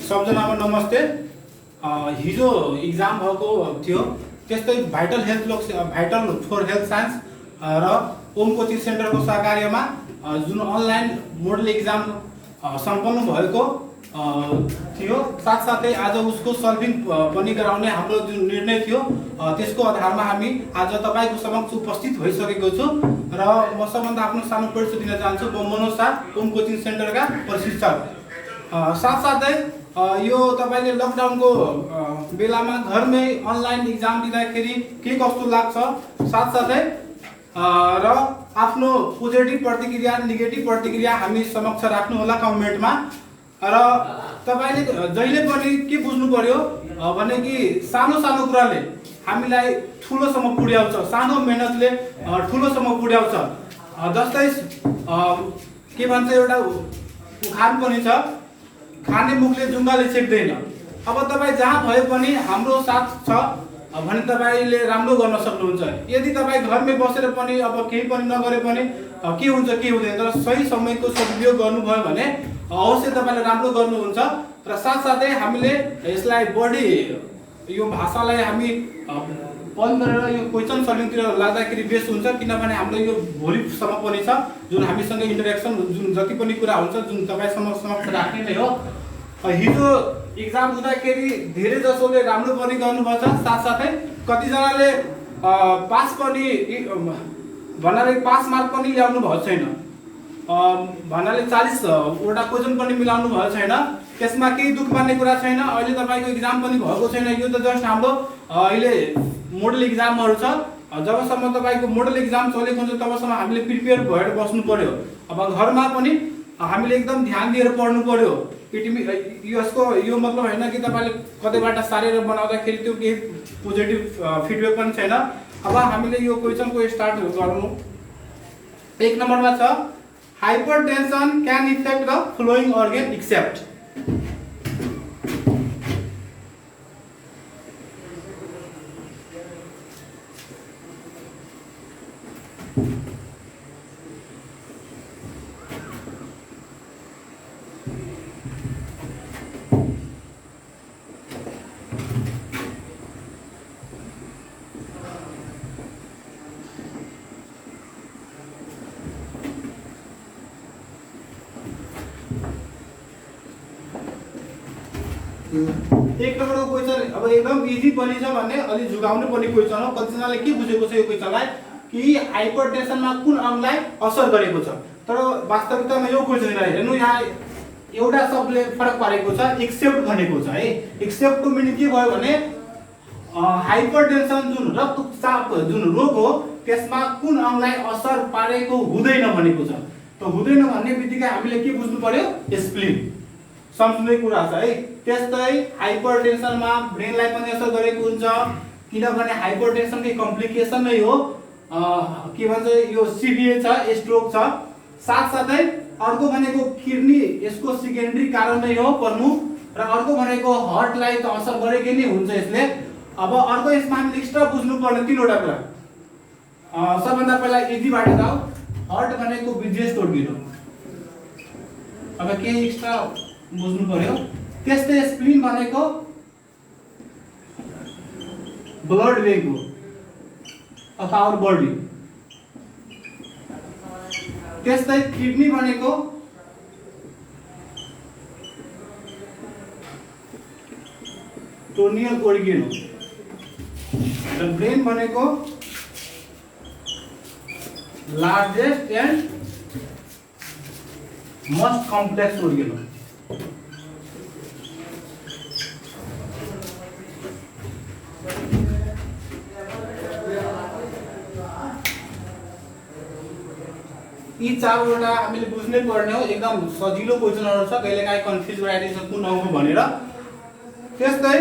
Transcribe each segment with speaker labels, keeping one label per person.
Speaker 1: सबजनामा नमस्ते। हिजो इक्जाम भएको थियो, त्यस्तै भाइटल फर हेल्थ साइन्स र ओम कोचिङ सेन्टरको सहकार्यमा जुन अनलाइन मोडल इक्जाम सम्पन्न भएको थियो, साथसाथै आज उसको सल्भिङ पनि गराउने हाम्रो जुन निर्णय थियो त्यसको आधारमा हामी आज तपाईको समक्ष उपस्थित भइसकेको छु र म सबभन्दा आफ्नो सानो परिचय दिन चाहन्छु। म मनोज शाह, ओम कोचिङ सेन्टरका प्रशिक्षक। साथसाथै यो तपाईले लकडाउनको बेलामा घरमै अनलाइन इक्जाम दिँदाखेरि के कस्तो लाग्छ, साथसाथै र आफ्नो पोजिटिभ प्रतिक्रिया नेगेटिभ प्रतिक्रिया हामी समक्ष राख्नु होला कमेन्टमा। र तपाईले जहिले पनि के बुझ्नु पर्यो भने कि सानो सानो कुराले हामीलाई ठुलोसम्म पुर्याउँछ, सानो मेहनतले ठुलोसम्म पुर्याउँछ। जस्तै के भन्छ एउटा उखान पनि छ, खाने मुखले जुङ्गाले छेक्दैन। अब तपाई जहाँ भए पनि हाम्रो साथ छ भने तपाईले राम्रो गर्न सक्नुहुन्छ। यदि तपाई घरमै बसेर पनि अब केही पनि नगरे पनि के हुन्छ के हुँदैन, तर सही समयको सदुपयोग गर्नुभयो भने अवश्य तपाईले राम्रो गर्नुहुन्छ। र साथसाथै हामीले यसलाई बढी यो भाषालाई हामी बन्द गरेर यो क्वेसन सल्भिङतिर लाग्दाखेरि बेस्ट हुन्छ, किनभने हाम्रो यो भोलिसम्म पनि छ जुन हामीसँग इन्टरेक्सन जुन जति पनि कुरा हुन्छ जुन तपाई समक्ष राख्ने नै हो। हिजो इक्जाम हुँदाखेरि धेरै जसोले राम्रो पनि गर्नुभएको छ, साथसाथै कतिजनाले पास पनि भन्नाले पास मार्क पनि ल्याउनु भएको छैन, भन्नाले 40 वटा क्वेसन पनि मिलाउनु भएको छैन। त्यसमा केही दुःख मान्ने कुरा छैन। अहिले तपाईको इक्जाम पनि भएको छैन, यो त जस्ट हाम्रो अहिले मोडल इक्जामहरु छ। जबसम्म तपाईको मोडल इक्जाम चलेको हुन्छ तबसम्म हामीले प्रिपेयर भएर बस्नु पर्यो। अब घरमा पनि हामीले एकदम ध्यान दिएर पढ्नु पर्यो। यसको यो मतलब हैन कि तपाईले कतैबाट सारेर बनाउँदाखेरि त्यो केही पोजिटिभ फिडब्याक पनि छैन। अब हामीले यो क्वेशनको स्टार्ट गरौँ। 1 नम्बरमा छ, hypertension can affect the following organ except. एक नम्बरको क्वेशन अब एकदम इजी पनि छ भन्ने अलि झुगाउने पनि क्वेशन हो। कतिजनाले के बुझेको छ यो क्वेशनलाई कि हाइपरटेन्सनमा कुन अंगलाई असर गरेको छ, तर वास्तविकतामा यो क्वेशन हैन। हेर्नु यहाँ एउटा शब्दले फरक पारेको छ, एक्सेप्ट भनेको छ है। एक्सेप्टको मिनिङ के भयो भने हाइपरटेन्सन जुन रक्तचाप जुन रोग हो त्यसमा कुन अंगलाई असर पारेको हुँदैन भनेको छ। त हुँदैन भन्ने बित्तिकै हामीले के बुझ्नु पर्यो, स्प्लिन सम्झ्ने कुरा छ है। त्यस्तै हाइपरटेन्सनमा ब्रेनलाई पनि असर गरेको हुन्छ, किनभने हाइपरटेन्सनकै कम्प्लिकेसन नै हो के भन्छ यो सिभिए छ, स्ट्रोक छ। साथसाथै अर्को भनेको किडनी यसको सेकेन्डरी कारण नै हो प्रमुख, र अर्को भनेको हार्टलाई त असर गरेकै नै हुन्छ यसले। अब अर्को यसमा हामीले एक्स्ट्रा बुझ्नु पर्ने 3 वटा कुरा। सबभन्दा पहिला इजीबाट जाऊ, हार्ट भनेको बिजनेस तोड्दिनु। अब के एक्स्ट्रा बुझ्नु पर्यो। त्यस्तै स्प्लिन भनेको ब्लड वेग हो अफ आवर बडी। त्यस्तै किडनी भनेको टोनियल ओर्गन हो, र ब्रेन भनेको largest and most complex organ हो। यी 4 वटा हामीले बुझ्नै पर्ने हो। एकदम सजिलो क्वेशनहरु छ, कहिलेकाहीँ कन्फ्युज गराइदिन्छ कुन अंग हो भनेर। त्यस्तै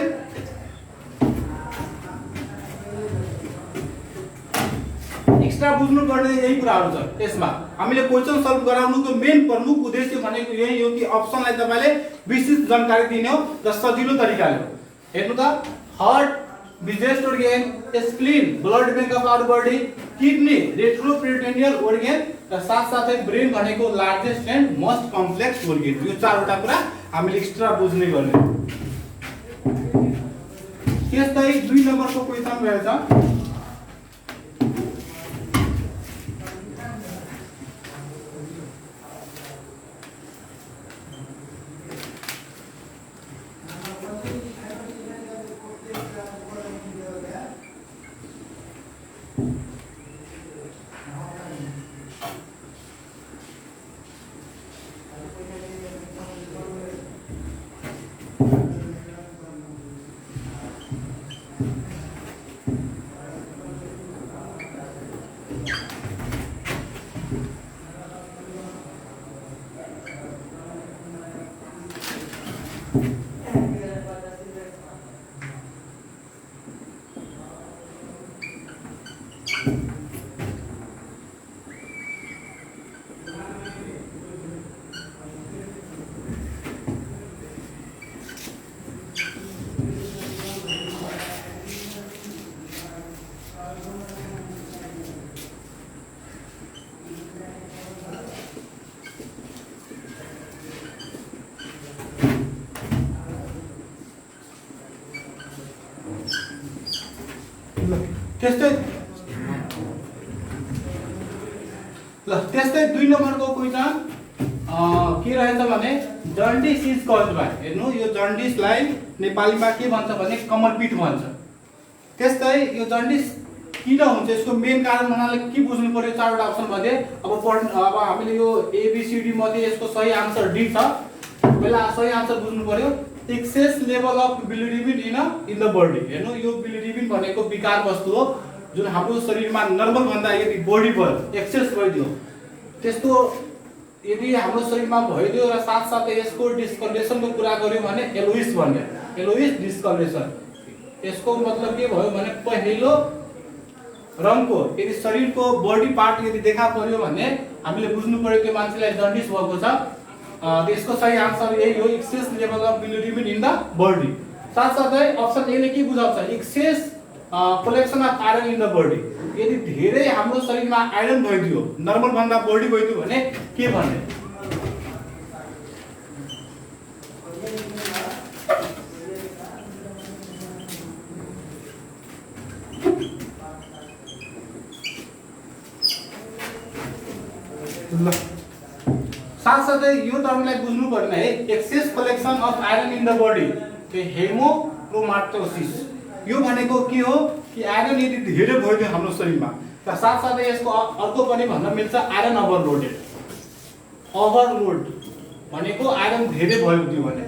Speaker 1: एक्स्ट्रा बुझ्नु पर्ने यही कुराहरु छ। यसमा हामीले क्वेशन सल्भ गराउनुको मेन प्रमुख उद्देश्य भनेको यही हो कि अप्सनलाई तपाईले विस्तृत जानकारी दिने हो र सजिलो तरिकाले हो। हेर्नु त, heart business organ, spleen blood bank of our body, kidney retroperitoneal organ, र साथसाथै ब्रेन भनेको largest and most complex organ। यो 4 वटा कुरा हामीले एक्स्ट्रा बुझ्ने गर्ने। त्यस्तै 2 नम्बरको क्वेशन रहेछ। त्यस्तै 2 नम्बरको क्वेशन के रहेछ भने जन्डिस इज कज्ड बाइ। हेर्नु यो जन्डिसलाई नेपालीमा के भन्छ भने कमलपिट भन्छ। त्यस्तै यो जन्डिस किन हुन्छ यसको मेन कारण भन्नाले के बुझ्नु पर्यो 4 वटा अप्सन मध्ये। अब हामीले यो एबीसीडी मध्ये यसको सही आन्सर डी छ। पहिला सही आन्सर बुझ्नु पर्यो। Excess level of bilirubin in the body. हेर्नु यो बिलिरुबिन भनेको विकार वस्तु हो जुन हाम्रो शरीरमा नर्मल भन्दा यदि बढी भयो एक्सेस भइदियो त्यस्तो यदि हाम्रो शरीरमा भइदियो र साथसाथै यसको डिस्कलरेसनको कुरा गर्यो भने एलोइस भन्ने एलोइस डिस्कलरेसन। यसको मतलब के भयो भने पहिलो रङको यदि शरीरको बडी पार्ट यदि देखा पर्यो भने हामीले बुझ्नु पर्यो कि मान्छेलाई जन्डिस भएको छ। त्यसको सही आन्सर यही हो excess level of bilirubin in the body. साथसाथै अप्सन ए ले के बुझाउँछ excess collection of iron in the body. यदि धेरै हाम्रो शरीरमा आयरन भइदियो नर्मल भन्दा बढी भइदियो भने के भन्ने। साथसाथै यो टर्मलाई बुझ्नु पर्ने है excess collection of iron in the body त्यो हेमोक्रोमाटोसिस। यो भनेको के हो कि आयरन यदि धेरै भइदियो हाम्रो शरीरमा र साथसाथै यसको अर्को पनि भन्न मिल्छ आयरन ओभरलोडेड। ओभरलोड भनेको आयरन धेरै भइदियो भने।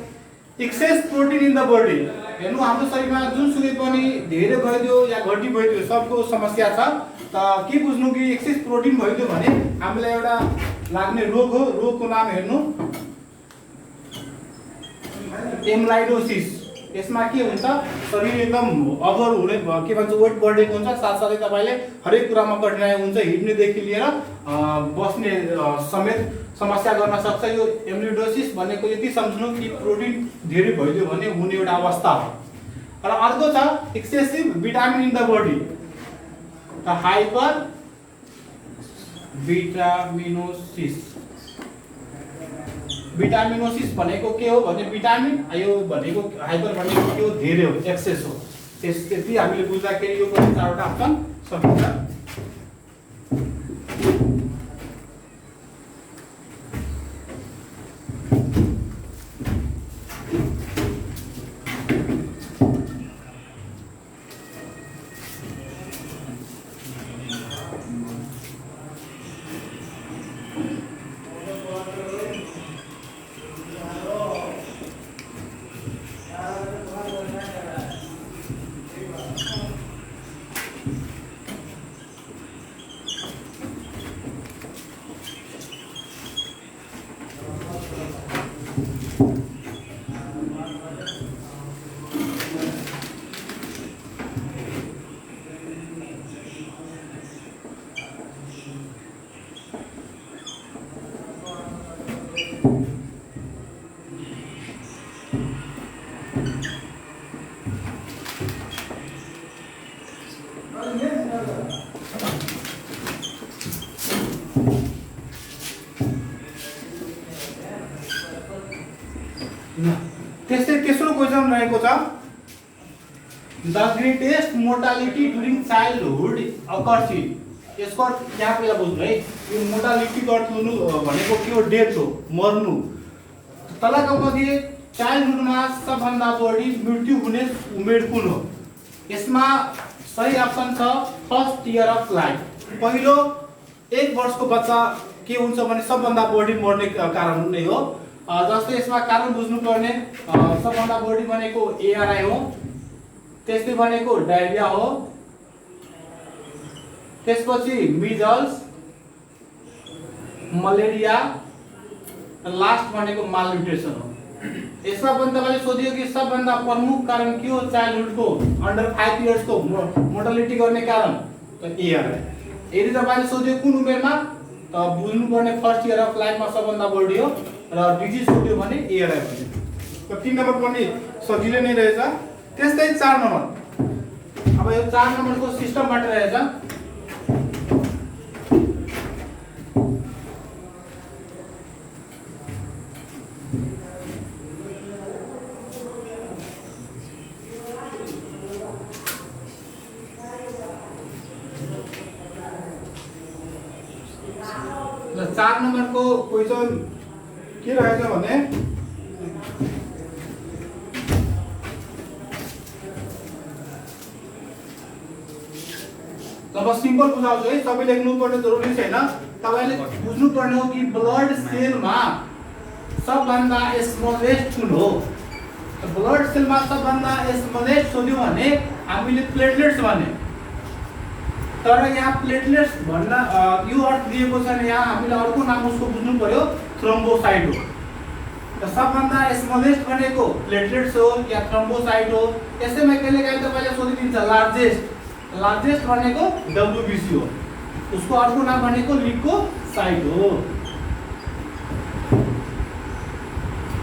Speaker 1: Excess protein in the body. हेर्नु हाम्रो शरीरमा जुनसुकै पनि धेरै भइदियो या घटी भइदियो सबको समस्या छ। त के बुझ्नु कि एक्सेस प्रोटिन भइदियो भने हामीलाई एउटा लाग्ने रोग हो। रोगको नाम हेर्नु एम्लाइडोसिस। यसमा के हुन्छ शरीर एकदम ओभर हुने के भन्छ वेट बढेको हुन्छ। साथसाथै तपाईले हरेक कुरामा कठिनाइ हुन्छ हिड्नेदेखि लिएर बस्ने समेत समस्या गर्न सक्छ। यो एम्लाइडोसिस भनेको यति सम्झनु कि प्रोटिन धेरै भइदियो भने हुने एउटा अवस्था हो। र अर्को छ excessive vitamin in the body. त हाइपर भिटामिनोसिस। भिटामिनोसिस भनेको के हो भने भिटामिन यो भनेको हाइपर भनेको के हो धेरै हो एक्सेस हो। त्यति हामीले बुझ्दाखेरि यो पनि 4 वटा अप्सन सकिन्छ। त्यस्तै तेस्रो क्वेसन रहेको छ the greatest mortality during childhood occurs in. यसको अर्थ यहाँ पहिला बुझ्नु है, यो मोर्टालिटीको अर्थ भनेको के हो? डेथ हो, मर्नु। तलको मध्ये चाइल्डहुडमा सबभन्दा बढी मृत्यु हुने उमेर कुन हो? यसमा सही अप्सन छ फर्स्ट इयर अफ लाइफ। पहिलो 1 वर्षको बच्चा के हुन्छ भने सबभन्दा बढी मर्ने कारण नै हो। जस्तै यसमा कारण बुझ्नु पर्ने सबभन्दा बढी भनेको एआरआई हो, त्यस्तै भनेको डायरिया हो, त्यसपछि मिजल्स, मलेरिया, लास्ट भनेको मालन्युट्रिसन हो। यसमा पनि तपाईले सोधियो कि सबभन्दा प्रमुख कारण के हो चाइल्डहुडको अन्डर 5 इयर्स को मोर्टालिटी गर्ने कारण? त एआरआई। यदि तपाईले सोधियो कुन उमेरमा, त बुझ्नु पर्ने फर्स्ट इयर अफ लाइफमा सबभन्दा बढी हो र डिजिज सोध्यो भने एआरआई भन्ने। त 3 नम्बर पनि सजिलै नै रहेछ। त्यस्तै 4 नम्बर। अब यो 4 नम्बरको सिस्टमबाट रहेछ। ल 4 नम्बरको क्वेसन के रहेछ भने अब सिम्पल बुझाउँछु है, सबै लेख्नु पर्ने जरुरी छैन। तपाईले बुझ्नु पर्ने हो कि ब्लड सेलमा सबभन्दा स्मलेस्ट कुन हो? ब्लड सेलमा सबभन्दा स्मलेस्ट सोध्यो भने हामीले प्लेटलेट्स भन्ने। तर यहाँ प्लेटलेट्स भन्न यो अर्थ दिएको छैन, यहाँ हामीले अर्को नाम उसको बुझ्नु पर्यो, थ्रोम्बोसाइट हो। त सबभन्दा स्मलेस्ट भनेको प्लेटलेट्स हो या थ्रोम्बोसाइट हो। यसैमा कहिलेकाहीँ तपाईले सोधिदिन्छ लार्जेस्ट भनेको डब्ल्युबीसी हो, उसको अर्को नाम भनेको ल्युकोसाइट हो।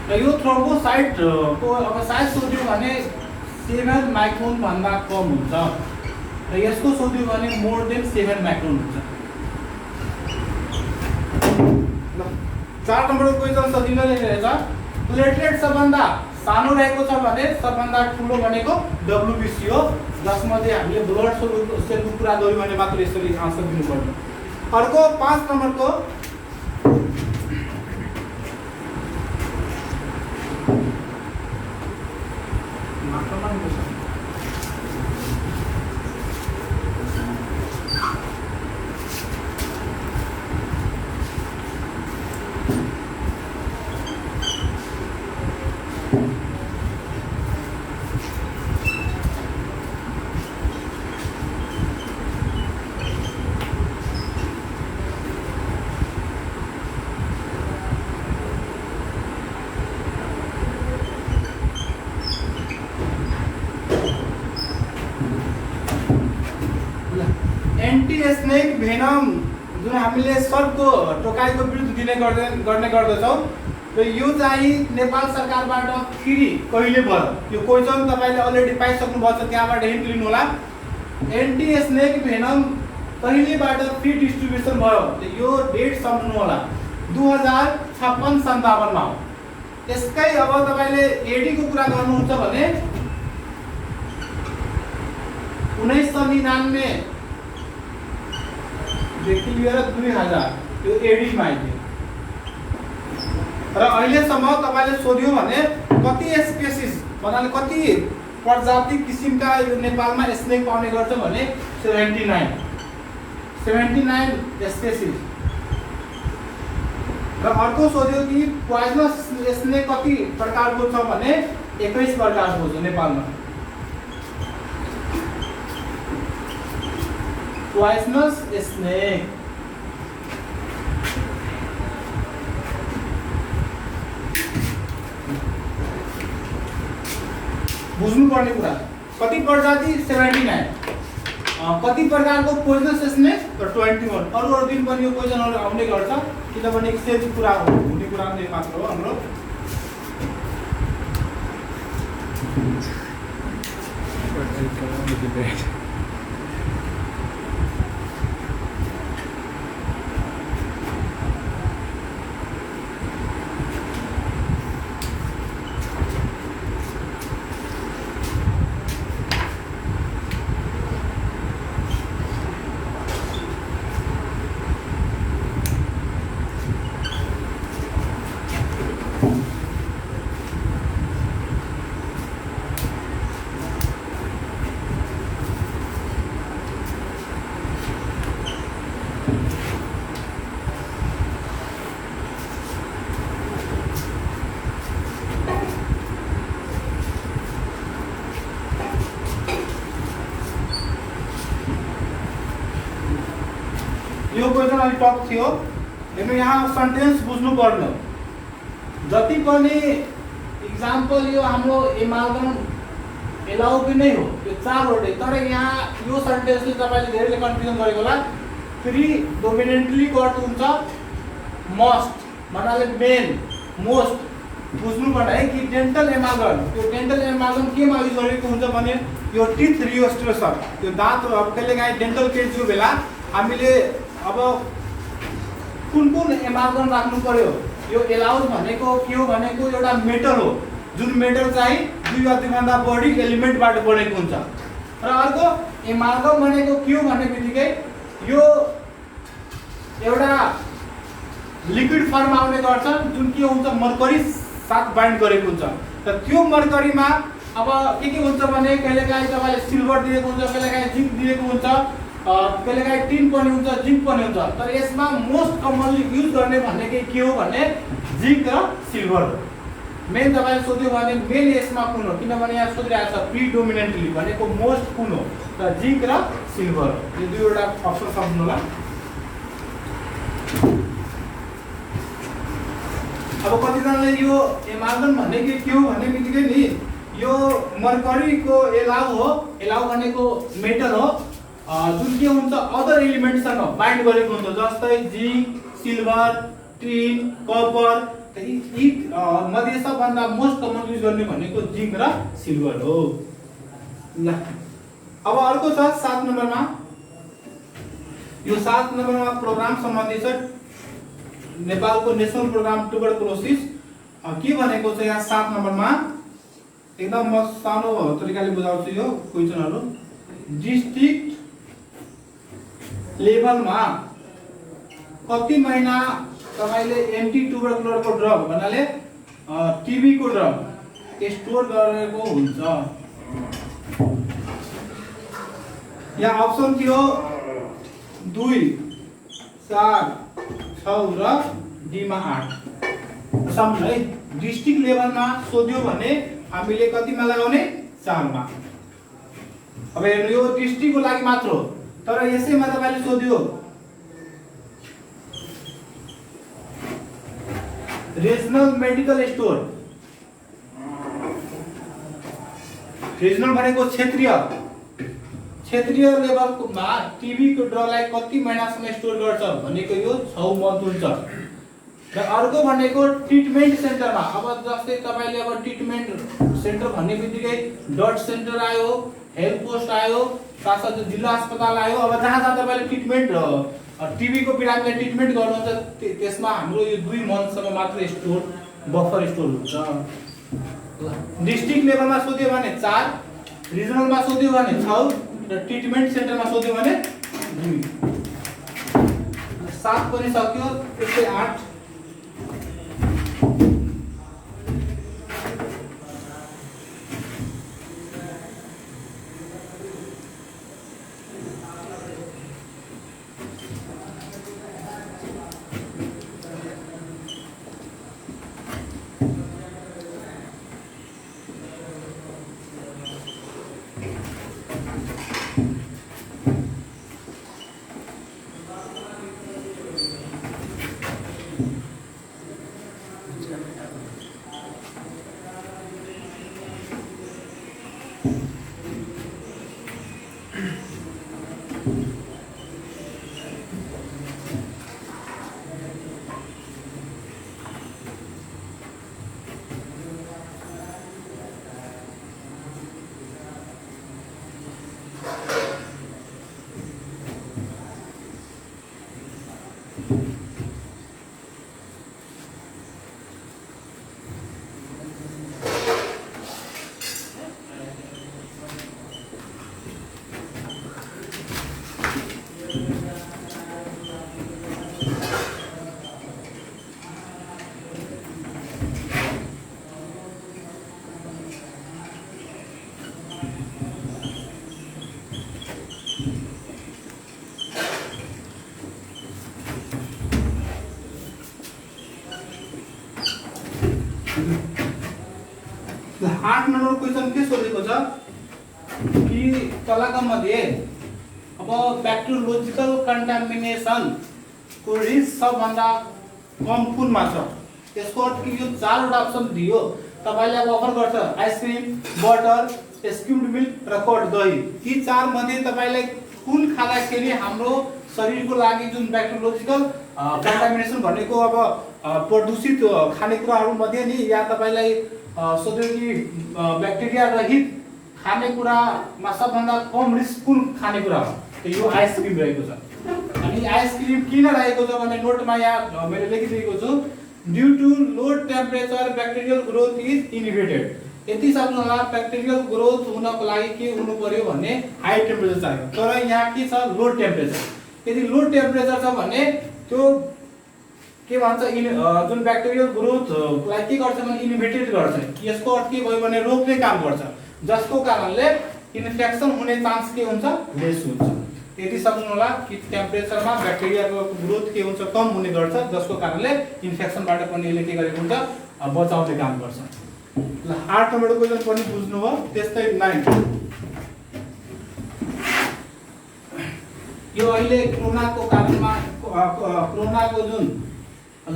Speaker 1: र यो थ्रोम्बोसाइट को अब साइज सोध्यो भने 7 माइक्रोन भन्दा कम हुन्छ र यसको सोध्यो भने मोर देन 7 माइक्रोन हुन्छ। 4 नम्बरको क्वेसन सजिलो नै रहेछ। प्लेटलेट सबभन्दा सानो रहेको छ भने सबभन्दा ठुलो भनेको डब्ल्युबीसी हो, जसमध्ये हामीले ब्लड सेलको कुरा गर्यौं भने मात्र यसरी आन्सर दिनु पर्छ। अर्को 5 नम्बरको एन्टी स्नेक भेनम जुन हामीले सर्पको टोकाइको विरुद्ध दिने गर्ने गर्दछौँ र यो चाहिँ नेपाल सरकारबाट फ्री कहिले भयो? यो क्वेसन तपाईले अलरेडी पाइसक्नु भएको छ, त्यहाँबाट हिन्ट लिनु होला। एन्टी स्नेक भेनम कहिलेबाट फ्री डिस्ट्रिब्युसन भयो? यो डेट सम्झनु होला, 2056-57 मा हो। यसकै अब तपाईले एडी को कुरा गर्नुहुन्छ भने 1999 देखि लिएर 2000 यो एडी मा आइदियो र अहिलेसम्म तपाईले सोध्यो भने कति स्पेसिस भन्नाले कति प्रजाति किसिमका यो नेपालमा स्नेक पाउने गर्छ भने 79 स्पेसिस। र अर्को सोध्यो कि पोइजनस स्नेक कति प्रकारको छ भने 21 प्रकारको छ नेपालमा। पोइजनस स्नेक बुझ्नु पर्ने कुरा कति प्रजाति 79, कति प्रकारको पोइजनस स्नेक 21। अरू दिन पनि यो क्वेशनहरु आउने गर्छ किनभने एक्सचेन्ज कुरा हुने कुरा नै मात्र हो हाम्रो। यो क्वेसन अलि टफ थियो। हेर्नु यहाँ सेन्टेन्स बुझ्नु पर्ने जति पनि इक्जाम्पल यो हाम्रो एमाल्गम एलाउ पनि नै हो, यो चारवटै। तर यहाँ यो सेन्टेन्सले तपाईले धेरैले कन्फ्युजन गरेको होला। प्रिडोमिनेन्टली को अर्थ हुन्छ मस्ट, भन्नाले मेन, मोस्ट। बुझ्नु पर्ने है कि डेन्टल एमाल्गम, यो डेन्टल एमाल्गम केमा युज गरेको हुन्छ भने यो टिथ रिस्टोरेसन, यो दाँत अब कहिलेकाहीँ डेन्टल केसको बेला हामीले अब कुन एमाल्गम राख्नु पर्यो। यो एलाउड भनेको के हो भनेको एउटा मेटल हो, जुन मेटल चाहिँ दुई वा दुईभन्दा बढी एलिमेन्टबाट बनेको हुन्छ। र अर्को एमाल्गम भनेको के हो भने बित्तिकै यो एउटा लिक्विड फर्ममा आउने गर्छ, जुन के हुन्छ मर्करी साथ बाइन्ड गरेको हुन्छ। र त्यो मर्करीमा अब के हुन्छ भने कहिलेकाहीँ तपाईले सिल्भर दिएको हुन्छ, कहिलेकाहीँ जिंक दिएको हुन्छ, कहिलेकाहीँ टिन पनि हुन्छ, जिंक पनि हुन्छ। तर यसमा मोस्ट कमनली युज गर्ने भनेको के हो भने जिंक र सिल्भर हो। मेन तपाईले सोध्यो भने मेन यसमा कुन हो, किनभने यहाँ सोधिरहेको छ प्रिडोमिनेन्टली भनेको मोस्ट कुन हो, र जिंक र सिल्भर हो। यो दुईवटा अप्सन सम्झनु होला। अब कतिजनाले यो एमाल्गम भनेको के हो भने बित्तिकै नि यो मर्करीको एलाउ हो। एलाउ भनेको मेटल हो जुन के हुन्छ अदर एलिमेन्टसँग बाइन्ड गरेको हुन्छ, जस्तै जिंक, सिल्भर, टिन, कपर। यी मध्ये सबभन्दा मोस्ट कमन युज गर्ने भनेको जिंक र सिल्भर हो। ल अब अर्को छ 7 नम्बरमा। यो 7 नम्बरमा प्रोग्राम सम्बन्धी छ, नेपालको नेशनल प्रोग्राम ट्युबरकुलोसिस के भनेको छ यहाँ 7 नम्बरमा। एकदम म सानो तरिकाले बुझाउँछु यो क्वेशनहरु। डिस्ट्रिक्ट लेभलमा कति महिना तपाईले एन्टी ट्युबरकुलरको ड्रग भन्नाले टीबी को ड्रग स्टोर गरेको हुन्छ। यहाँ अप्सन थियो 2, 4, 6 र डी मा 8। सम्झ है, डिस्ट्रिक्ट लेभलमा सोध्यो भने हामीले कतिमा लगाउने 4 मा। अब हेर्नु यो डिस्ट्रिक्टको लागि मात्र हो, तर यसैमा तपाईले सोध्यो रिजनल मेडिकल स्टोर। रिजनल भनेको क्षेत्रीय लेभलमा टीबी को ड्रगलाई कति महिनासम्म स्टोर गर्छ भनेको यो 6 मन्थ हुन्छ। र अर्को भनेको ट्रिटमेन्ट सेन्टरमा। अब जस्तै तपाईले अब ट्रिटमेन्ट सेन्टर भन्ने बित्तिकै डट सेन्टर आयो, हेल्थ पोस्ट आयो, साथसाथै जिल्ला अस्पताल आयो। अब जहाँ तपाईले ट्रिटमेन्ट टीबी को बिरामीलाई ट्रिटमेन्ट गर्नुहुन्छ त्यसमा हाम्रो यो 2 मन्थसम्म मात्र स्टोर बफर स्टोर हुन्छ। डिस्ट्रिक्ट लेभलमा सोध्यो भने 4, रिजनलमा सोध्यो भने 6 र ट्रिटमेन्ट सेन्टरमा सोध्यो भने 2। 7 पनि सक्यो, त्यसै 8। आठ नंबर क्वेश्चन के सोधेको छ कि तलका मध्ये अब बैक्टेरियोलोजिकल कन्टामिनेसन को रिच सबभन्दा कम कुनमा छ। यसको अर्थ के यो चारवटा अप्सन दियो तपाईले अब अफर गर्छ आइसक्रिम, बटर, स्किम्ड मिल्क र कर्ड दही। यी चार मध्ये तपाईलाई कुन खाँदाखेरि हाम्रो शरीरको लागि जुन ब्याक्टेरियोलोजिकल कन्टामिनेसन भनेको अब प्रदूषित खानेकुराहरू मध्ये नि या तपाईलाई सोध्यो कि ब्याक्टेरिया रहित खानेकुरामा सबभन्दा कम रिस्क कुन खानेकुरा हो, त यो आइसक्रिम रहेको छ। अनि आइसक्रिम किन रहेको छ भने नोटमा यहाँ मैले लेखिदिएको छु, due to low temperature bacterial growth is inhibited. यति सक्नु होला ब्याक्टेरियल ग्रोथ हुनको लागि के हुनु पर्यो भने हाई टेम्परेचर चाहियो, तर यहाँ के छ लो टेम्परेचर। यदि लो टेम्परेचर छ भने त्यो के भन्छ जुन ब्याक्टेरियल ग्रोथलाई के गर्छ भने इनहिबिटेड गर्छ। यसको अर्थ के भयो भने रोक्ने काम गर्छ, जसको कारणले इन्फेक्सन हुने चान्स के हुन्छ लेस हुन्छ। यदि सक्नु होला कि टेम्परेचरमा ब्याक्टेरियाको ग्रोथ के हुन्छ कम हुने गर्छ, जसको कारणले इन्फेक्सनबाट पनि यसले के गरेको हुन्छ बचाउने काम गर्छ। ल 8 नम्बरको क्वेशन पनि बुझ्नु भयो। त्यस्तै 9 यो अहिले कोरोनाको कारणमा कोरोनाको जुन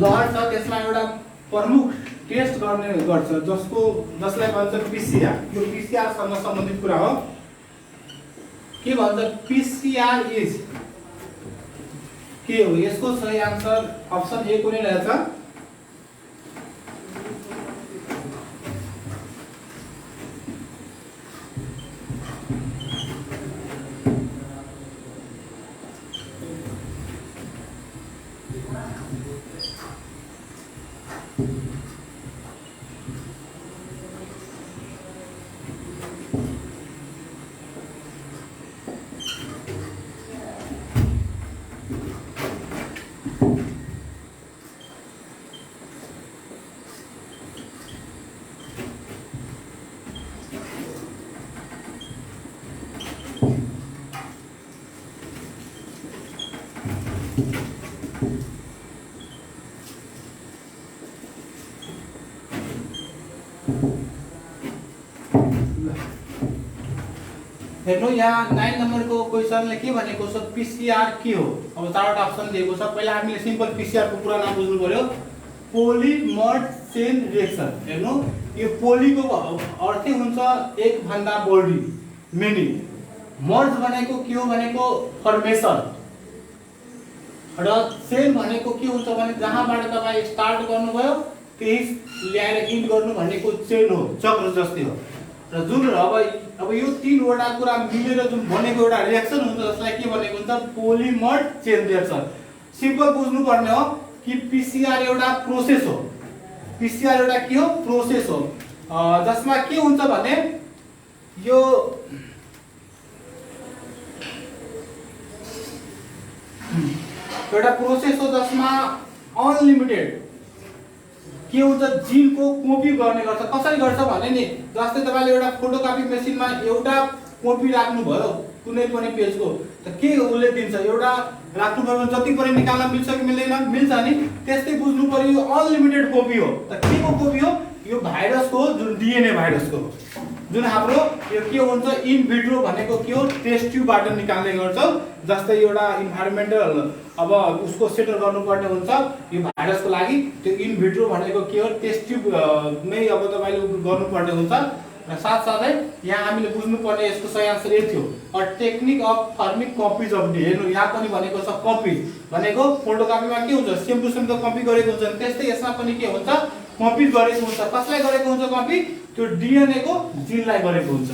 Speaker 1: लहर छ त्यसमा एउटा प्रमुख टेस्ट गर्ने गर्छ जसलाई भन्छ पीसीआर। यो पीसीआर सँग सम्बन्धित कुरा हो। के भन्छ पीसीआर इज के हो? यसको सही आन्सर अप्सन ए कुनै रहेछ? हेर्नु यहाँ 9 नम्बरको क्वेशनले के भनेको छ पीसीआर के हो? अब चारवटा अप्सन दिएको छ। पहिला हामीले सिम्पल पीसीआर को पुरा नाम बुझ्नु पर्यो, पोलिमर्ज चेन रिएक्सन। हेर्नु यो पोली को अर्थ हुन्छ एक भन्दा बढी, मेनी। मर्ज भनेको के हो भनेको फर्मेसन, र चेन भनेको के हुन्छ भने जहाँबाट तपाई स्टार्ट गर्नुभयो त्यही ल्याएर इन्ड गर्नु भनेको चेन हो, चक्र जस्तै हो। र जुन अब यो तीनवटा कुरा मिलेर जुन बनेको एउटा रिएक्सन हुन्छ जसलाई के भनेको हुन्छ पोलिमर्ज चेन रिएक्सन। सिम्पल बुझ्नु पर्ने हो कि पीसीआर एउटा प्रोसेस हो। पीसीआर एउटा के हो? प्रोसेस हो, जसमा के हुन्छ भने यो एउटा प्रोसेस हो जसमा अनलिमिटेड के हुन्छ जिनको कपी गर्ने गर्छ। कसरी गर्छ भने नि जस्तै तपाईले एउटा फोटोकपी मेसिनमा एउटा कपी राख्नु भयो कुनै पनि पेजको, त के उसले दिन्छ एउटा राख्नु पर्यो जति पनि निकाल्न मिल्छ कि मिल्दैन? मिल्छ नि। त्यस्तै बुझ्नु पर्यो यो अनलिमिटेड कपी हो। त के को कपी हो? यो भाइरसको जुन डीएनए भाइरसको हो, जुन हाम्रो यो के हुन्छ इन भिट्रो भनेको के हो टेस्ट ट्युबबाट निकाल्ने गर्छ। जस्तै एउटा इन्भाइरोमेन्टल अब उसको सेटल गर्नुपर्ने हुन्छ यो भाइरसको लागि, त्यो इन भिट्रो भनेको के हो टेस्ट ट्युब नै अब तपाईले गर्नुपर्ने हुन्छ। र साथसाथै यहाँ हामीले बुझ्नुपर्ने यसको सही आन्सर यही थियो, a technique of forming copies of D. हेर्नु यहाँ पनि भनेको छ कपी भनेको फोटोकपीमा के हुन्छ सेम टु सेम त कपी गरेको हुन्छ, त्यस्तै यसमा पनि के हुन्छ कपी गरेको हुन्छ। कसलाई गरेको हुन्छ कपी? त्यो डीएनए को जिनलाई गरेको हुन्छ।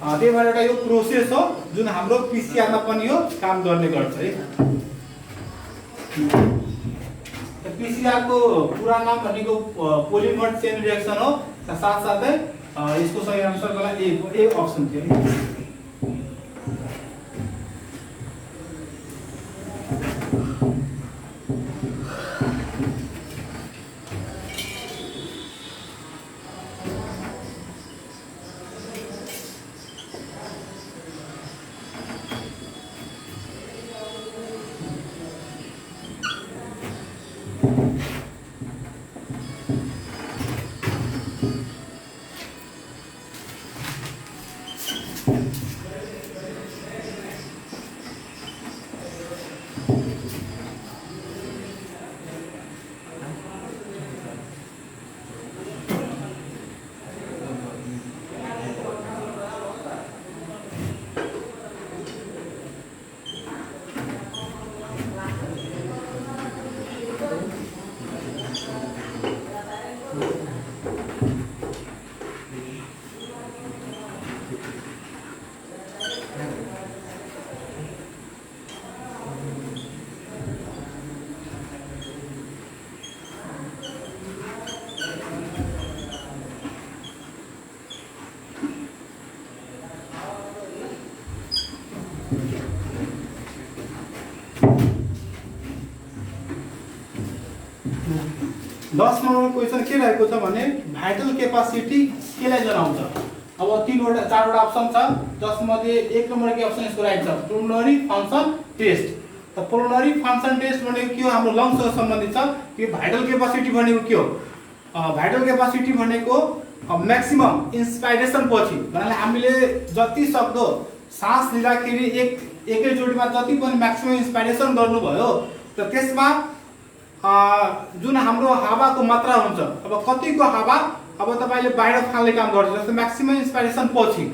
Speaker 1: त्यही भएर एउटा यो प्रोसेस हो जुन हाम्रो पीसीआर मा पनि यो काम गर्ने गर्छ है। पीसीआर को पूरा नाम भनेको पोलिमर्ज चेन रिएक्सन हो। साथसाथै यसको सही आन्सर गला ए अप्सन थियो है। 10 नम्बरको क्वेसन के रहेको छ भने भाइटल क्यापासिटी केलाई जनाउँछ। अब 3वटा 4वटा अप्सन छ, जसमध्ये 1 नम्बरको अप्सन यसको राइट छ, पुल्मोनरी फङ्सन टेस्ट। त पुल्मोनरी फङ्सन टेस्ट भनेको के हो, हाम्रो लङ्ससँग सम्बन्धित छ। यो भाइटल क्यापासिटी भनेको के हो, भाइटल क्यापासिटी भनेको म्याक्सिमम इन्स्पाइरेसन पछि भन्नाले हामीले जति सक्दो सास लिँदाखेरि एकैचोटिमा जति पनि म्याक्सिमम इन्स्पाइरेसन गर्नुभयो त त्यसमा जुन हाम्रो हावाको मात्रा हुन्छ, अब कतिको हावा अब तपाईले बाहिर फाल्ने काम गर्छ, जस्तो म्याक्सिमम इन्स्पाइरेसन पछि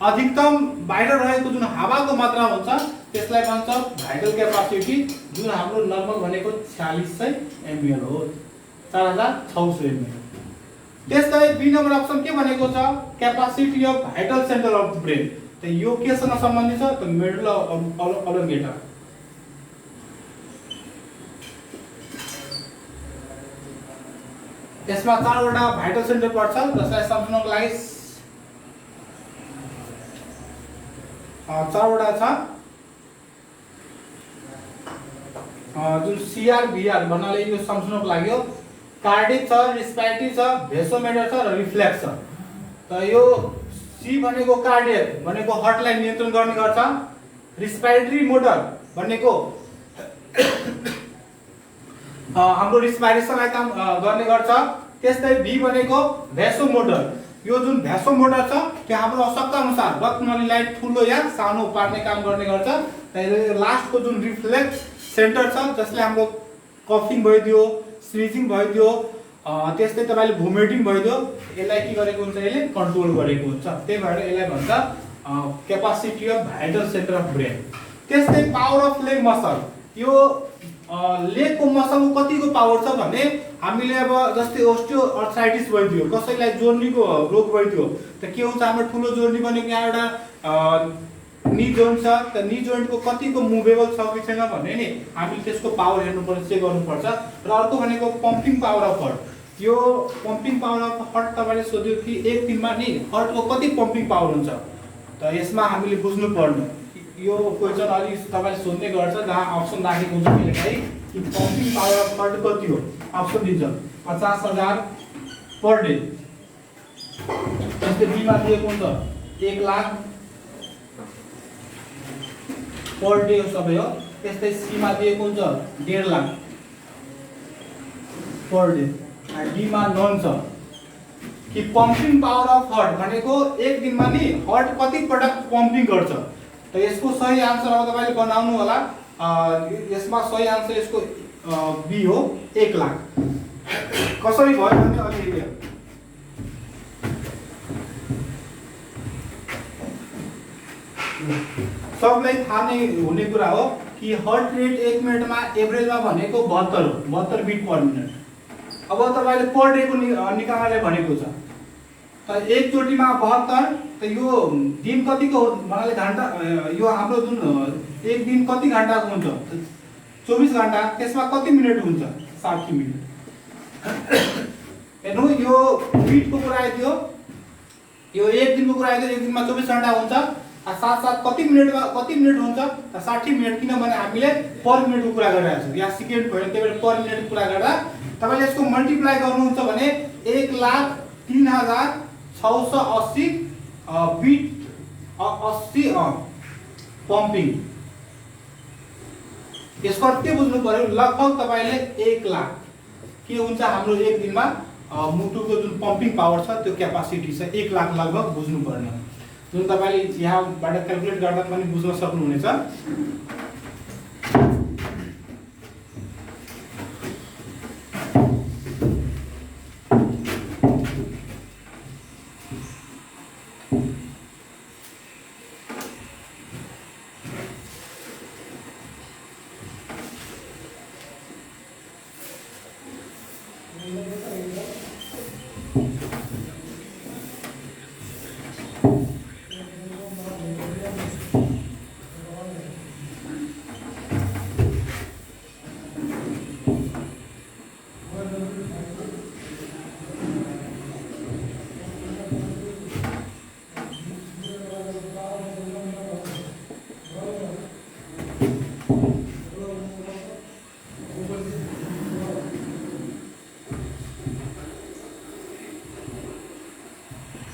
Speaker 1: अधिकतम बाहिर रहेको जुन हावाको मात्रा हुन्छ त्यसलाई भन्छ भाइटल क्यापासिटी, जुन हाम्रो नर्मल भनेको 4600 ml हो, 4600 ml। त्यस्तै बी नम्बर अप्सन के भनेको छ, capacity of vital centre of brain. त यो केसँग सम्बन्धित छ, त मेडुला अब्लङ्गेटा। यसमा 4वटा भाइटल सेन्टर पर्छ, जसलाई सम्झनको लागि 4वटा छ, जुन सीआर भिआर भन्नाले यो सम्झनको लागि हो। कार्डिक छ, रेस्पिरेटरी छ, भेसोमिटर छ र रिफ्लेक्स छ। त यो सी भनेको कार्डियक भनेको हार्टलाई नियन्त्रण गर्ने गर्छ, रेस्पिरेटरी मोटर भनेको हाम्रो रेस्पिरेसनलाई काम गर्ने गर्छ। त्यस्तै बी भनेको भेसोमोटर, यो जुन भेसोमोटर छ त्यो हाम्रो आवश्यकता अनुसार रक्तनलीलाई ठुलो या सानो पार्ने काम गर्ने गर्छ। त्यही लास्टको जुन रिफ्लेक्स सेन्टर छ, जसले हाम्रो कफिङ भइदियो, स्निजिङ भइदियो, त्यस्तै तपाईले भोमिटिङ भइदियो, यसलाई के गरेको हुन्छ, यसले कन्ट्रोल गरेको हुन्छ। त्यही भएर यसलाई भन्छ capacity of vital centre of brain. त्यस्तै पावर अफ लेग मसल, यो लेगको मसलको कतिको पावर छ भने हामीले अब जस्तै ओस्टियोआर्थराइटिस भइदियो, कसैलाई जोर्नीको रोग भइदियो, त के हुन्छ, हाम्रो ठुलो जोर्नी भनेको यहाँ एउटा नी जोइन्ट छ, त नी जोइन्टको कतिको मुभेबल छ कि छैन भन्ने नि हामीले त्यसको पावर हेर्नुपर्छ, चेक गर्नुपर्छ। र अर्को भनेको पम्पिङ पावर अफ हार्ट। यो पम्पिङ पावर अफ हार्ट तपाईले सोध्यो कि एक दिनमा नि हार्टको कति पम्पिङ पावर हुन्छ, त यसमा हामीले बुझ्नु पर्ने यो क्वेसन अलि तपाईले सोध्ने गर्छ, जहाँ अप्सन राखेको हुन्छ कहिलेकाहीँ कि पम्पिङ पावर अफ हार्ट कति हो, अप्सन दिन्छ 50,000 पर डे। त्यस्तै बीमा दिएको हुन्छ 1 लाख पर डे सबै हो। त्यस्तै सीमा दिएको हुन्छ 1.5 लाख पर डे। डीमा नन छ कि पम्पिङ पावर अफ हार्ट भनेको एक दिनमा नि हार्ट कति पटक पम्पिङ गर्छ। त यसको सही आन्सर अब तपाईले बनाउनु होला, यसमा सही आन्सर यसको बी हो, 1 लाख। कसरी भयो भने अलि हेर्नु, सबलाई थाहा नै हुने कुरा हो कि हार्ट रेट 1 मिनेटमा एभरेजमा भनेको 72 बिट पर मिनेट। अब तपाईले पर डे को निकाल्नलाई भनेको छ, त एक चोटीमा 72, त यो दिन कतिको भन्नाले घण्टा, यो हाम्रो जुन एक दिन कति घण्टाको हुन्छ, 24 घण्टा, त्यसमा कति मिनेट हुन्छ, 60 मिनेट। हेर्नु यो बिटको कुरा आइदियो, यो एक दिनको कुरा आइदियो, एक दिनमा 24 घण्टा हुन्छ, साथ कति मिनेट हुन्छ, 60 मिनेट, किनभने हामीले पर मिनेटको कुरा गरिरहेको छौँ, यहाँ सेकेन्ड भयो, त्यही भएर पर मिनेटको कुरा गर्दा तपाईले यसको मल्टिप्लाई गर्नुहुन्छ भने 1,03,680 बिट 80 पम्पिङ। यसको अर्थ के बुझ्नु पर्यो, लगभग तपाईले 1 लाख के हुन्छ हाम्रो एक दिनमा मुटुको जुन पम्पिङ पावर छ त्यो क्यापासिटी छ 1 लाख लगभग बुझ्नु पर्ने, जुन तपाईले यहाँबाट क्याल्कुलेट गर्दा पनि बुझ्न सक्नुहुनेछ।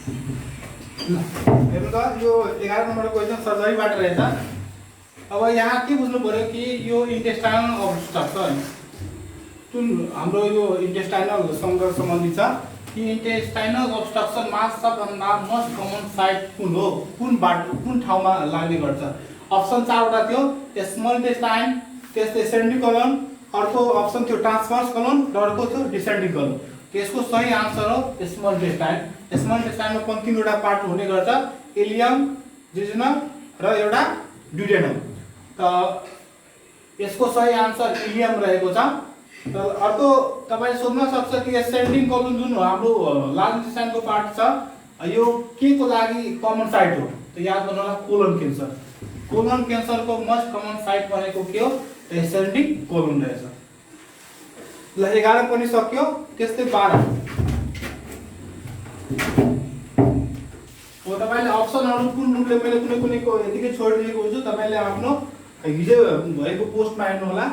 Speaker 1: हेर्नु त यो 11 नम्बरको क्वेशन सर्जरीबाट रहेछ। अब यहाँ के बुझ्नु पर्यो कि यो इन्टेस्टाइनल अब्स्ट्रक्सन जुन हाम्रो यो इन्टेस्टाइनलसँग सम्बन्धित छ कि इन्टेस्टाइनल अब्स्ट्रक्सनमा सबभन्दा मोस्ट कमन साइट कुन हो, कुन ठाउँमा लाग्ने गर्छ। अप्सन 4 वटा थियो, स्मल इन्टेस्टाइन, त्यस्तै एसेन्डिङ कोलन, अर्को अप्सन थियो ट्रान्सभर्स कोलन र अर्को थियो डिसेन्डिङ कोलन। त्यसको सही आन्सर हो स्मल इन्टेस्टाइन। स्मल इन्टेस्टाइनमा कुन 3 वटा पार्ट हुने गर्छ, इलियम, जेजुनम र एउटा ड्युडेनम। त यसको सही आन्सर इलियम रहेको छ। र अर्को तपाईले सोध्न सक्छ कि एसेन्डिङ कोलन जुन हाम्रो लार्ज इन्टेस्टाइनको पार्ट छ यो के को लागि कमन साइट हो, त याद गर्नु होला कोलन क्यान्सर। कोलन क्यान्सरको मोस्ट कमन साइट भनेको के हो, एसेन्डिङ कोलन रहेछ। ल 11 पनि सक्यो, त्यस्तै 12 हो। तपाईले अप्सनहरु कुन रूपले मैले कुनै यतिकै छोडिदिएको हुन्छु, तपाईले आफ्नो हिजो भएको पोस्टमा हेर्नु होला।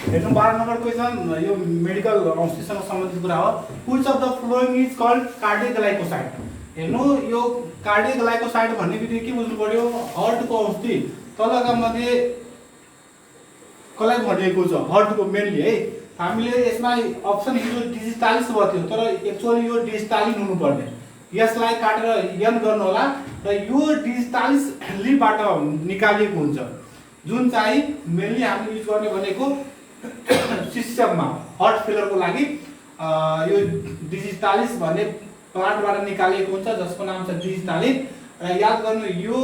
Speaker 1: हेर्नु 12 नम्बर क्वेशन यो मेडिकल औषधिसँग सम्बन्धित कुरा हो। Which of the following is called cardiac glycoside. हेर्नु यो कार्डियक ग्लाइकोसाइड भन्ने बित्तिकै के बुझ्नु पर्यो, हार्टको औषधि तलका मध्ये कसलाई भनिएको छ, हार्टको मेनली है। हामीले यसमा अप्सन हिजो डिजिटालिस भयो तर एक्चुअली यो डिजिटालिन हुनुपर्ने, यसलाई काटेर यन गर्नु होला र यो डिजिटालिस लिबाट निकालिएको हुन्छ जुन चाहिँ मेनली हामीले युज गर्ने भनेको सिस्टममा हार्ट फेलरको लागि यो डिजिटालिस भन्ने प्लान्टबाट निकालिएको हुन्छ जसको नाम छ डिजिटालिन। र याद गर्नु यो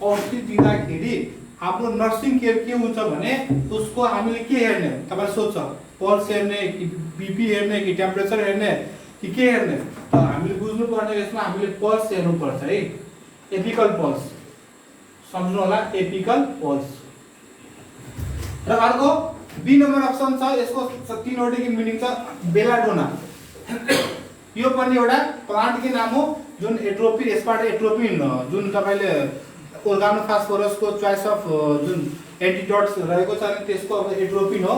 Speaker 1: औषधि दिँदाखेरि हाम्रो नर्सिङ केयर के हुन्छ भने उसको हामीले के हेर्ने, तपाईले सोध्छ पल्स हेर्ने कि बीपी हेर्ने कि टेम्परेचर हेर्ने कि के हेर्ने, त हामीले बुझ्नु पर्ने यसमा हामीले पल्स हेर्नु पर्छ है, एपिकल पल्स सम्झ्नु होला, एपिकल पल्स। र अर्को बी नम्बर अप्सन छ, यसको 3 वटा मिनिङ छ बेलाडोना। यो पनि एउटा प्लान्टकै नाम हो जुन एट्रोपिन, यसबाट एट्रोपिन जुन तपाईले organophosphorusको चोइस अफ जुन एन्टिडोट्स रहेको छ अनि त्यसको अब एट्रोपिन हो।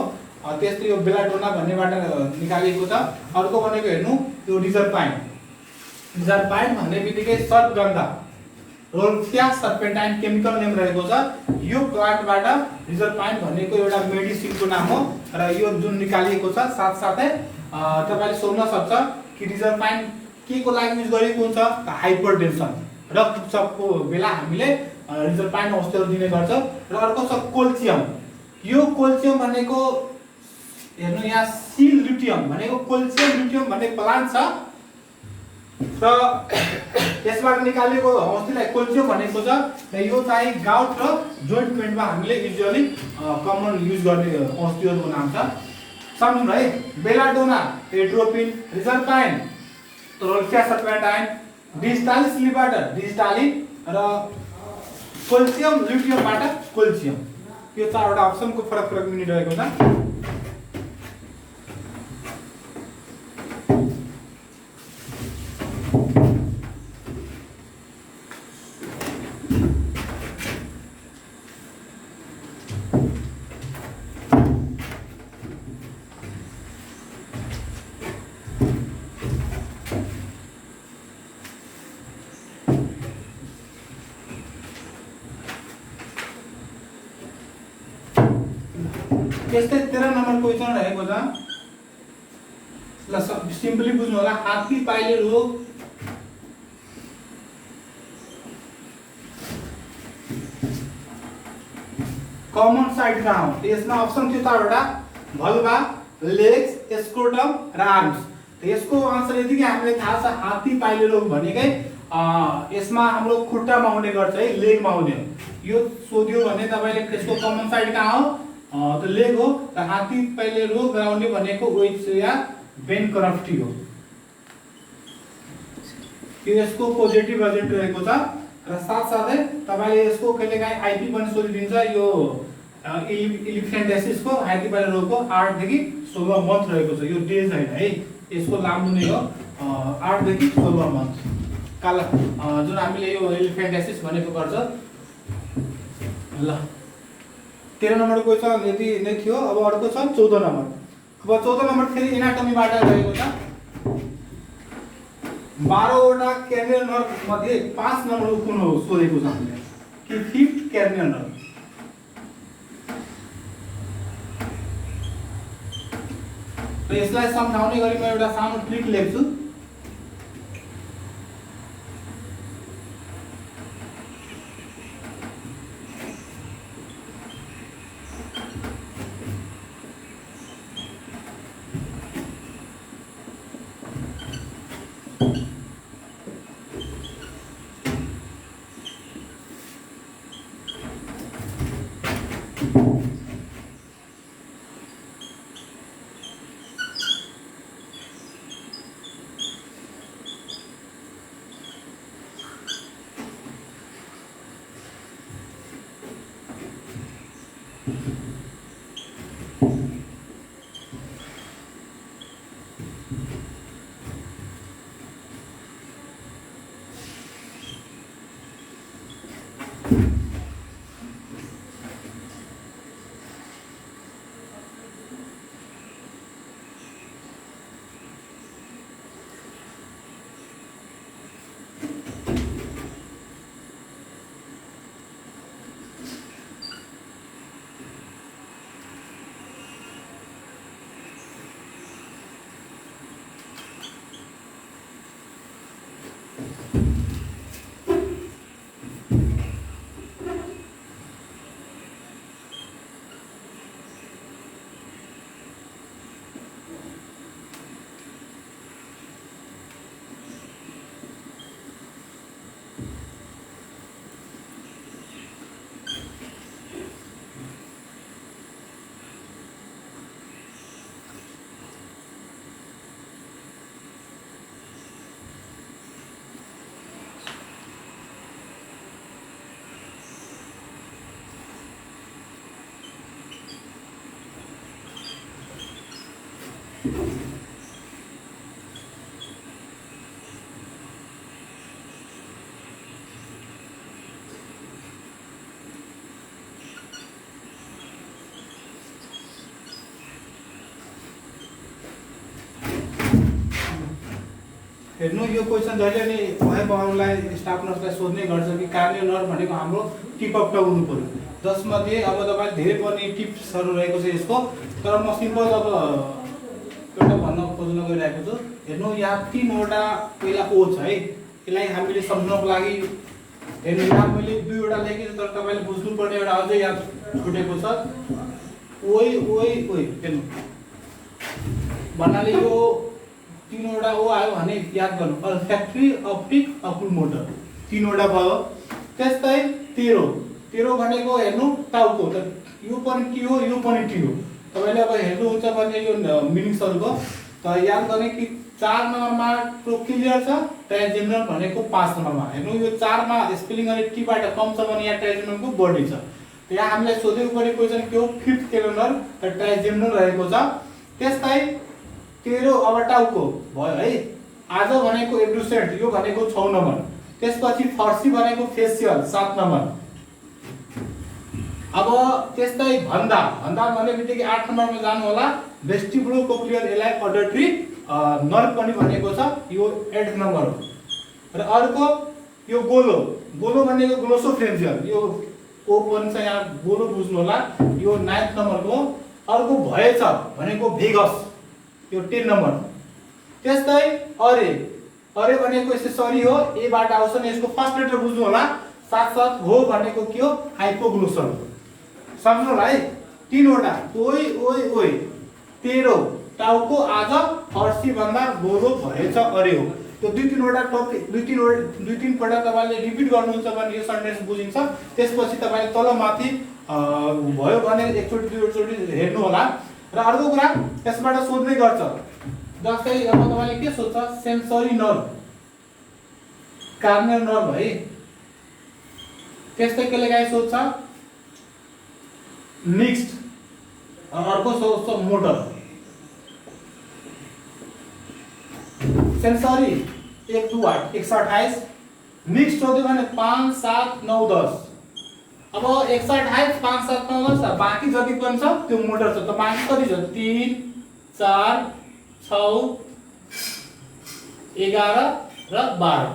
Speaker 1: त्यस्तै यो बेलाडोना भन्नेबाट निकालिएको छ। अर्को भनेको हेर्नु यो रिजर्पाइन। रिजर्पाइन भन्ने बित्तिकै सर्पगन्धा, रोल्फिया सर्पेन्टाइन केमिकल नेम रहेको छ। यो प्लान्टबाट रिजर्पाइन भनेको एउटा मेडिसिनको नाम हो र यो जुन निकालिएको छ। साथसाथै तपाईले सोध्न सक्छ कि रिजर्पाइन के को लागि युज गरिएको हुन्छ, हाइपरटेन्सन रक्तचापको बेला हामीले रिजर्पाइन औषधिहरू दिने गर्छ। र अर्को छ कोल्चियम। यो कोल्चियम भनेको हेर्नु यहाँ सी ल्युटियम भनेको कोल्चियम ल्युटियम भन्ने प्लान्ट छ र यसबाट निकालिएको औषधिलाई कोल्चियम भनेको छ। र यो चाहिँ गाउट र जोइन्ट पेनमा हामीले युजुअली कमन युज गर्ने औषधिहरूको नाम छ, सम्झनु है। बेलाडोना एट्रोपिन, रिजर्पाइन रोल्फिया सर्पेन्टाइन, डिजिटाली स्लिपबाट डिजिटाली र क्याल्सियम ल्युटियमबाट क्याल्सियम। यो चारवटा अप्सनको फरक फरक मिनिङ रहेको छ। त्यस्तै 13 नम्बर क्वेशन रहेको छ। ल सिम्पली बुझ्नु होला, हात्ती पाइले रोग कमन साइड कहाँ हो? यसमा अप्सन थियो चारवटा, भल्भा, लेग्स, स्क्रोटम र आर्म्स। यसको आन्सर यति कि हामीलाई थाहा छ हात्ती पाइले रोग भनेकै यसमा हाम्रो खुट्टामा हुने गर्छ है, लेगमा हुने हो। यो सोध्यो भने तपाईले यसको कमन साइड कहाँ हो? त लेग हो। र हात्ती पाइले रोग गराउने भनेको वेट्स या बेनक्रफ्टी हो। यो यसको पोजिटिभ रिजल्ट रहेको छ। र साथसाथै तपाईले यसको कहिलेकाहीँ आइपी पनि सोधिदिन्छ। यो इलिफेन्टाइसिसको हात्ती पाइले रोगको 8 देखि 16 मन्थ रहेको छ। यो डेज हैन है, यसको लामो नै हो 8 देखि 16 मन्थ। काला जुन हामीले यो इलिफेन्टाइसिस भनेको गर्छ। ल 13 नम्बर क्वेशन यति नै थियो। अब अर्को छ 14 नम्बर। अब 14 नम्बर फेरि एनाटमीबाट रहेको छ। 12 वटा कर्नियल नर्भ मध्ये 5 नम्बर कुन हो सोधेको छ हामीले कि 5th कर्नियल नर्भ। र यसलाई सम्झाउने गरी म एउटा सानो ट्रिक लेख्छु। हेर्नु यो क्वेशन जहिले नि उहाँलाई स्टाफ नर्सलाई सोध्ने गर्छ कि कार्नियल नर्भ भनेको हाम्रो टिप अफ टङ हुनु पर्यो, जसमध्ये अब तपाईले धेरै पर्ने टिप्सहरु रहेको छ यसको। तर म सिम्पल अब एउटा भन्न खोज्न गइरहेको छु। हेर्नु यहाँ 3 वटा पहिला ओ छ है, यसलाई हामीले सम्झनको लागि हेर्नु यहाँ मैले 2 वटा लेखेको तर तपाईले बुझ्नु पर्ने एउटा अझै यहाँ छुटेको छ। ओइ ओइ ओइ हेर्नु भन्नाले यो 3 वटा ओ आयो भने याद गर्नु, अल्फ्याक्टरी, अप्टिक, अकुलोमोटर 3 वटा भयो। त्यस्तै 13 भनेको हेर्नु टाउको, त यो पनि टी हो यो पनि टी हो। तपाईले अब हेर्नुहुन्छ भने यो मिनिङ्सहरुको त याद गर्ने कि 4 नम्बरमा क्लियर छ, ट्राइजेमिनल भनेको 5 नम्बरमा। हेर्नु यो 4 मा स्पेलिङ अनि टी बाट कम छ भने यहाँ ट्राइजेमिनलको बढी छ। त यहाँ हामीले सोधेको परेको क्वेशन के हो, फिफ्थ क्यालेन्डर र ट्राइजेमिनल रहेको छ। त्यस्तै 13 अब टाउको भयो है। आज भनेको एब्रुसेन्ट, यो भनेको 6 नम्बर। त्यसपछि फर्सी भनेको फेसियल 7 नम्बर। अब त्यस्तै भन्दा भन्ने बित्तिकै 8 नम्बरमा जानु होला, वेस्टिबुलो कोक्लियर एलाइ अडर्ट्री नर्भ पनि भनेको छ, यो 8 नम्बर हो। र अर्को यो गोलो, गोलो भनेको ग्लोसोफ्रेन्जियल, यो ओ पनि छ यहाँ, गोलो बुझ्नु होला, यो 9 नम्बरको। अर्को भएछ भनेको भेगस, यो 10 नम्बर। त्यस्तै अरे, अरे भनेको यसरी हो, ए बाट आउँछ नि, यसको फर्स्ट लेटर बुझ्नु होला। साथ हो भनेको के हो, हाइपोग्लोसल। सम्झ्नु होला है। 3 वटा ओइ ओइ ओइ, 13 टाउको आज फर्सी भन्दा गोलो भएछ अरे हो। त्यो 2-3 वटा टपिक 2-3 पल्ट तपाईले रिपिट गर्नुहुन्छ भने यो सेन्टेन्स बुझिन्छ। त्यसपछि तपाईले तल माथि भयो भने एकचोटी दुईचोटी हेर्नु होला। र अर्को कुरा यसबाट सोध्दै गर्छ, जस्तै अब तपाईले के सोध्छ, सेन्सरी नर्भ, कार्नियल नर्भ है। त्यस्तै केले गाई सोध्छ नेक्स्ट, अर्को सोध्छ मोटर। सेन्सरी 1 2 8 128, मिक्स सोध्यो भने 5 7 9 10। अब 128 5 7 9 10 बाँकी जति पनि छ त्यो मोटर छ। त बाँकी कति छ, 3 4 6 11 र 12।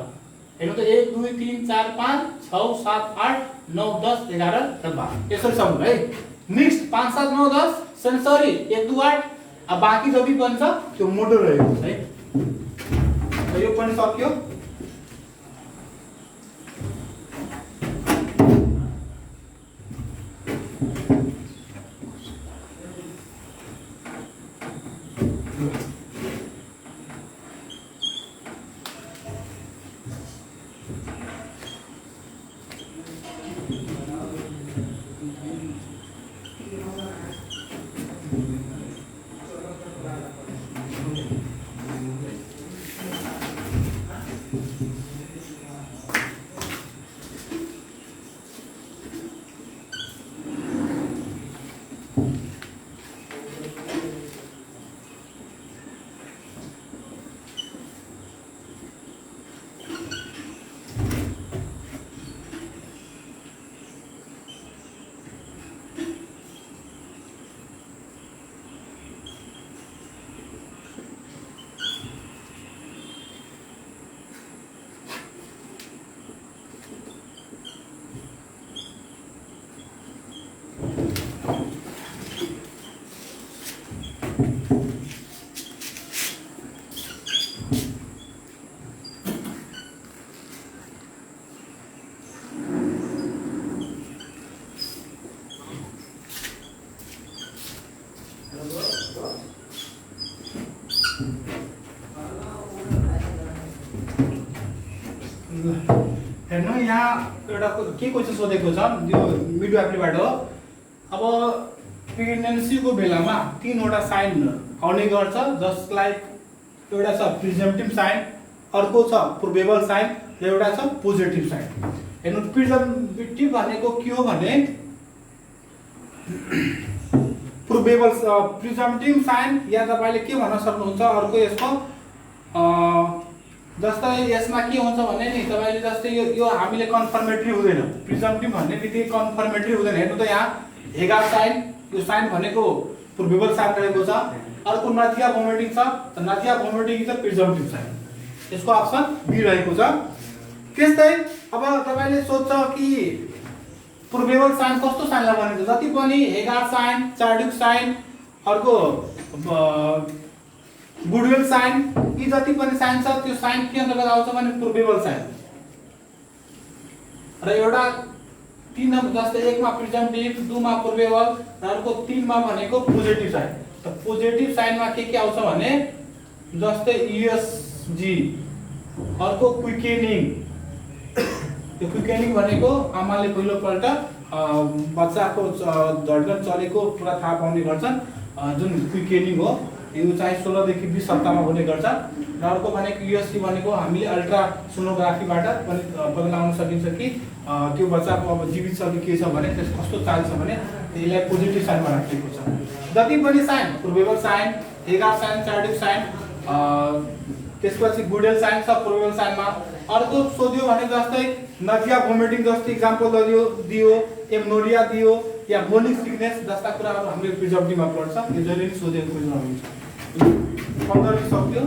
Speaker 1: हेर्नु त 1 2 3 4 5 6 7 8 9 10 11 र 12 यसरी सम्झनु है। मिक्स 5 7 9 10, सेन्सरी 1 2 8, अब बाँकी जति पनि छ त्यो मोटर रहेको छ है। यो पनि सक्यो। हेर्नु यहाँ एउटा के क्वेशन सोधेको छ, यो मिडवाइफरीबाट हो। अब प्रेग्नेन्सीको बेलामा 3 वटा साइन आउने गर्छ, जसलाई एउटा छ प्रिजम्पटिभ साइन, अर्को छ प्रोबेबल साइन र एउटा छ पोजिटिभ साइन। हेर्नु प्रिजम्पटिभ भनेको के हो भने प्रिजम्पटिभ साइन या तपाईले के भन्न सक्नुहुन्छ, अर्को यसको जस्तै यसमा के हुन्छ भने नि तपाईले जस्तै यो हामीले कन्फर्मेटरी हुँदैन, प्रिजम्पटिभ भन्ने बित्तिकै कन्फर्मेटरी हुँदैन। हेर्नु त यहाँ हेगार साइन, यो साइन भनेको प्रोबेबल साइन रहेको छ। अर्को नथिया भोमिटिङ छ, त नथिया भोमिटिङ इज प्रिजम्पटिभ साइन, यसको अप्सन बी रहेको छ। त्यस्तै अब तपाईले सोध्छ कि प्रोबेबल साइन कस्तो साइनलाई भनिन्छ, जति पनि हेगार साइन, चार्डिक साइन, अर्को गुडविल साइन, यी जति पनि साइन छ त्यो साइन के अन्तर्गत आउँछ भने प्रोबेबल साइन। र एउटा 3 जस्तै 1 मा प्रिजम्पटिभ, 2 मा प्रोबेबल र अर्को 3 मा भनेको पोजिटिभ साइन। त पोजिटिभ साइनमा के आउँछ भने जस्तै यूएसजी, अर्को क्विकेनिङ। यो क्विकेनिङ भनेको आमाले पहिलो पल्ट बच्चाको धड्कन चलेको पुरा थाहा पाउने गर्छन्, जुन क्विकेनिङ हो। यो चाहिँ 16 देखि 20 हप्तामा हुने गर्छ। र अर्को भनेको USC भनेको हामीले अल्ट्रासोनोग्राफीबाट पनि बदलाउन सकिन्छ कि त्यो बच्चाको अब जीवित छ कि के छ भने त्यस कस्तो चाल छ भने त्यसलाई पोजिटिभ साइनमा राखिएको छ। जति पनि साइन प्रोबेबल साइन, एगार साइन, चार्टिक साइन, त्यसपछि गुडेल साइन छ प्रोबेबल साइनमा। अर्को सोध्यो भने जस्तै नजिया भोमिटिङ जस्तो इक्जाम्पल दियो, एम्नोरिया दियो या मोनिक सिकनेस जस्ता कुराहरू हामीले प्रिजर्भटिभमा पढ्छ। यो जहिले पनि सोधेको क्वेसन हुन्छ। 15 सक्यो।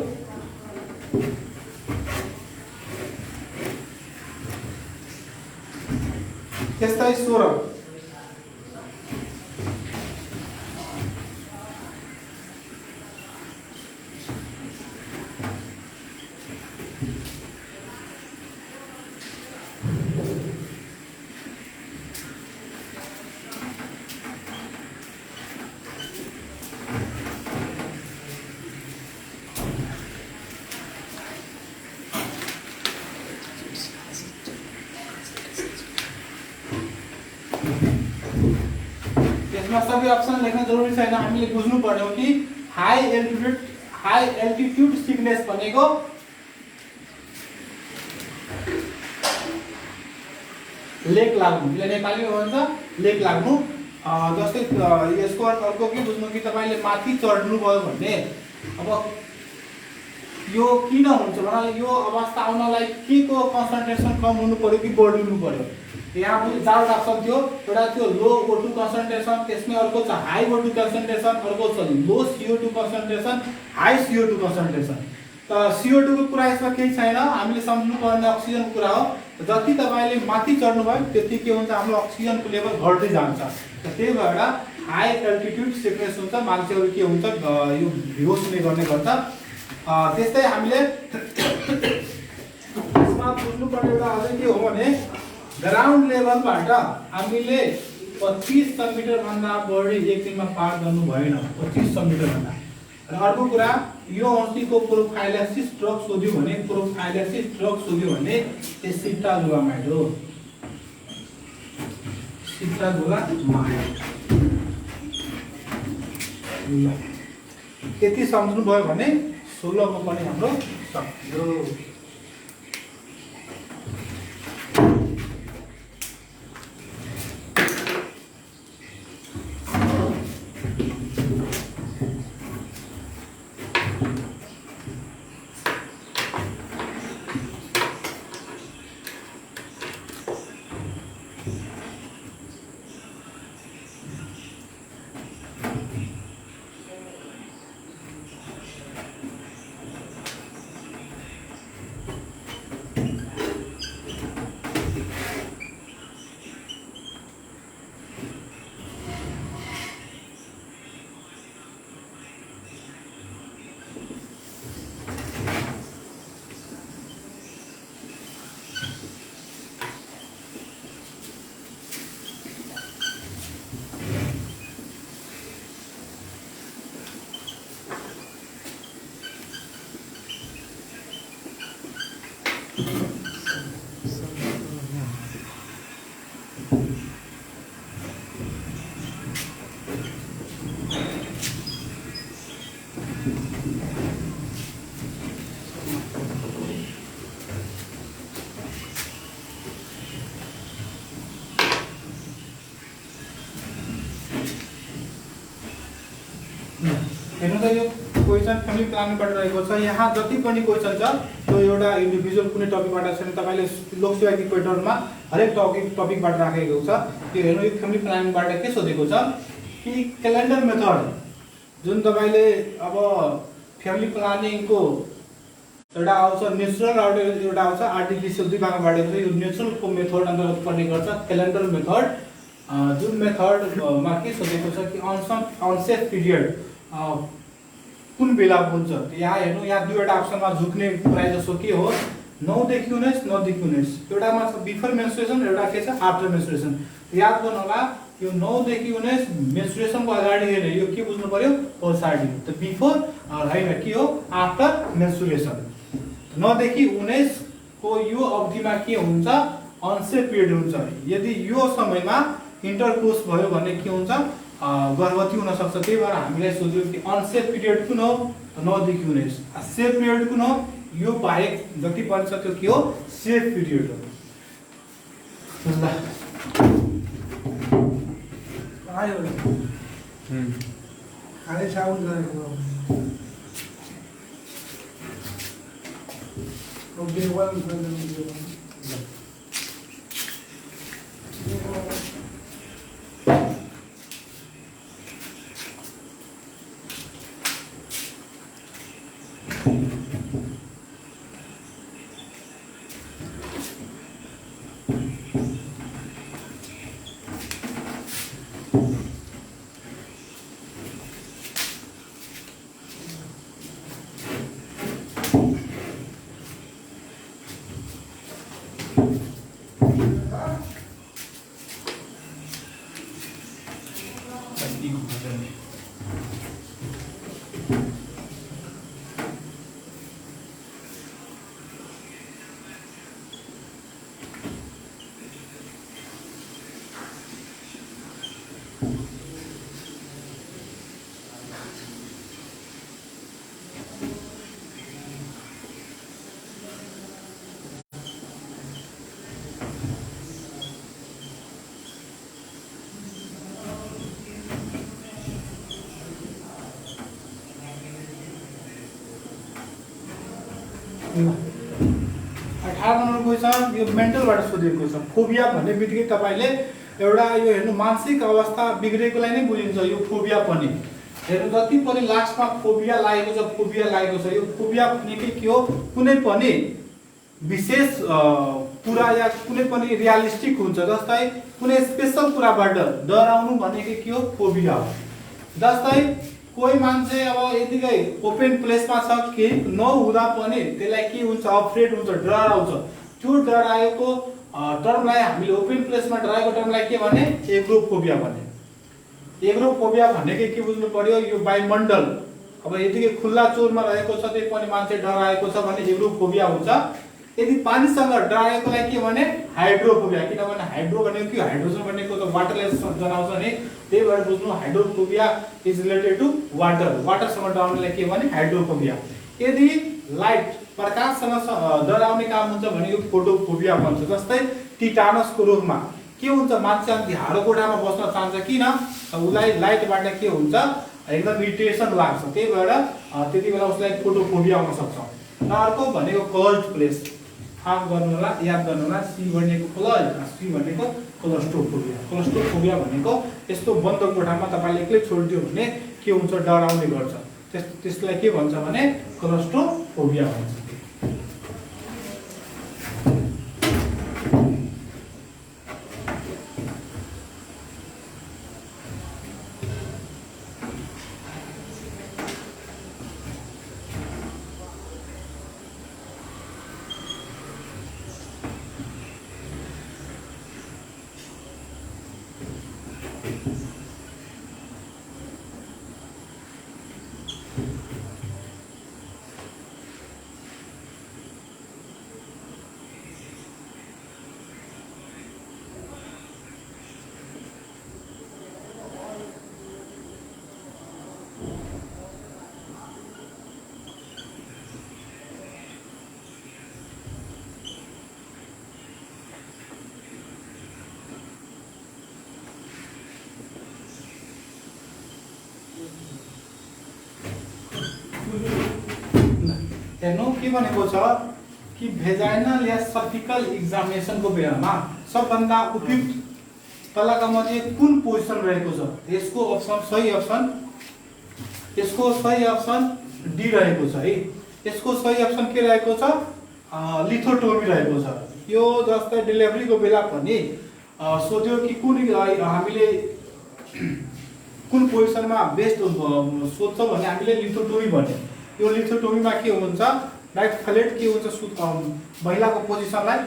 Speaker 1: त्यस्तै 16 सबै अप्सन लेख्न जरुरी छैन। हामीले बुझ्नु पर्यो कि हाई एल्टिट्युड सिकनेस भनेको लेक लाग्नु, यसले नेपालीमा भन्छ लेक लाग्नु। जस्तै यसको अर्को के बुझ्नु कि तपाईले माथि चढ्नु भयो भने अब यो किन हुन्छ भने यो अवस्था आउनलाई के को कन्सन्ट्रेसन कम हुनु पर्यो कि बढ्नु पर्यो। यहाँ पनि चारवटा अप्सन थियो। एउटा थियो लो O2 कन्सन्ट्रेसन, त्यसमै अर्को छ हाई O2 कन्सन्ट्रेसन, अर्को छ लो CO2 concentration, high CO2 concentration. त CO2 को कुरा यसमा केही छैन, हामीले सम्झनु पर्ने अक्सिजनको कुरा हो। जति तपाईले माथि चढ्नु भयो त्यति के हुन्छ हाम्रो अक्सिजनको लेभल घट्दै जान्छ। त्यही भएर हाई एल्टिट्युड सिकनेस हुन्छ, मान्छेहरु के हुन्छ यो बेहोस हुने गर्ने गर्छ। त्यस्तै हामीले यसमा बुझ्नु पर्ने एउटा अझै के हो भने ग्राउन्ड लेभलबाट हामीले 2500 मिटर भन्दा बढी एक दिनमा पार गर्नु भएन। 2500 मिटर भन्दा। र अर्को कुरा यो औँसीको प्रोफाइलेसिस ड्रग सोध्यो भने त्यो सिट्राजोलामाइड हो। सिट्राजोलामाइड ल यति सम्झनु भयो भने 16 को पनि हाम्रो सक्यो। हेर्नु त यो क्वेशन फ्यामिली प्लानिङबाट रहेको छ। यहाँ जति पनि क्वेशन छ त्यो एउटा इन्डिभिजुअल कुनै टपिकबाट छैन, तपाईले लोकसेवा पैटर्नमा हरेक टपिकबाट राखेको छ। त्यो हेर्नु यो फ्यामिली प्लानिङबाट के सोधेको छ कि क्यालेन्डर मेथड जुन तपाईले अब फ्यामिली प्लानिङको एउटा आउँछ नेचुरल र एउटा आउँछ आर्टिफिसियल, दुई भागमा बाँडेको छ। यो नेचुरलको मेथड अन्तर्गत पर्ने गर्छ क्यालेन्डर मेथड। जुन मेथडमा के सोधेको छ कि अनसेफ पिरियड कुन बेला हुन्छ। यहाँ हेर्नु यहाँ दुईवटा अप्सनमा झुक्ने प्राय जसो के हो 9 देखि 19, 9 देखि 19। एउटामा छ बिफोर मेन्स्ट्रुएसन, एउटा के छ आफ्टर मेन्स्ट्रुएसन। याद गर्नु होला यो 9 देखि 19 मेन्स्ट्रुएसनको अगाडि हेर्ने यो के बुझ्नु पर्यो पछाडि। त बिफोर हैन के हो आफ्टर मेन्स्ट्रुएसन। 9 देखि 19 को यो अवधिमा के हुन्छ अनसेफ पिरियड हुन्छ। यदि यो समयमा इन्टरकोर्स भयो भने के हुन्छ गर्भवती हुन सक्छ। त्यही भएर हामीलाई सोध्यो कि अनसेफ पिरियड कुन हो, नदेखि हुने। सेफ पिरियड कुन हो, यो बाहेक जति पनि छ त्यो के हो, सेफ पिरियड हो। ल
Speaker 2: आयो खाली साउन्ड गरेको ओके वान
Speaker 1: अठार नम्बर क्वेसन यो मेन्टलबाट सोधेको छ। फोबिया भन्ने बित्तिकै तपाईले एउटा यो हेर्नु मानसिक अवस्था बिग्रेकोलाई नै बुझिन्छ यो फोबिया पनि। हेर्नु जति पनि लास्टमा फोबिया लागेको छ, फोबिया लागेको छ, यो फोबिया भनेकै के हो, कुनै पनि विशेष कुरा या कुनै पनि रियलिस्टिक हुन्छ। जस्तै कुनै स्पेशल कुराबाट डराउनु भनेकै के हो, फोबिया हो। जस्तै कोही मान्छे अब यतिकै ओपन प्लेसमा छ, केही नहुँदा पनि त्यसलाई के हुन्छ, अफ्रेड हुन्छ, डराउँछ। त्यो डराएको टर्मलाई हामीले ओपन प्लेसमा डराएको टर्मलाई के भने, एग्रोफोबिया भने। एग्रोफोबिया भनेकै के बुझ्नु पर्यो, यो वायुमण्डल अब यतिकै खुल्ला चौरमा रहेको छ त्यही पनि मान्छे डराएको छ भने एग्रोफोबिया हुन्छ। यदि पानीसँग डराएकोलाई के भने, हाइड्रोफोबिया। किनभने हाइड्रो भनेको के, हाइड्रोजन भनेको त वाटरले जनाउँछ नि, त्यही भएर बुझ्नु hydrophobia is related to water. वाटरसँग डराउनेलाई के भने, हाइड्रोफोबिया। यदि लाइट प्रकाशसँग डराउने काम हुन्छ भने यो फोटोफोबिया भन्छ। जस्तै टिटानसको रोगमा के हुन्छ, मान्छे अन्ति हाडो कोठामा बस्न चाहन्छ, किन, उसलाई लाइटबाट के हुन्छ, एकदम इरिटेसन लाग्छ। त्यही भएर त्यति बेला उसलाई फोटोफोबिया आउन सक्छ। अर्को भनेको क्लोज्ड प्लेस, आफ गर्नु होला, याद गर्नु होला। सी भनेको क्लोज, सी भनेको क्लोस्ट्रोफोबिया। क्लोस्ट्रोफोबिया भनेको यस्तो बन्द कोठामा तपाईले एक्लै छोड्दियो भने के हुन्छ, डराउने गर्छ। त्यसलाई के भन्छ भने क्लोस्ट्रोफोबिया भन्छ। हेर्नु के भनेको छ कि भेजाइनल या सर्जिकल एक्जामिनेसनको बेलामा सबभन्दा उपयुक्त तलका मध्ये कुन पोजिसन रहेको छ, यसको अप्सन सही अप्सन, यसको सही अप्सन डी रहेको छ है। यसको सही अप्सन के रहेको छ, लिथोटोमी रहेको छ। यो जस्तै डेलिभरीको बेला पनि सोध्यो कि कुन हामीले कुन पोजिसनमा बेस्ट सोध्छ भने हामीले लिथोटोमी भन्यो। यो लिथोटोमीमा के हुन्छ, राइट फ्लेट के हुन्छ, महिलाको पोजिसनलाई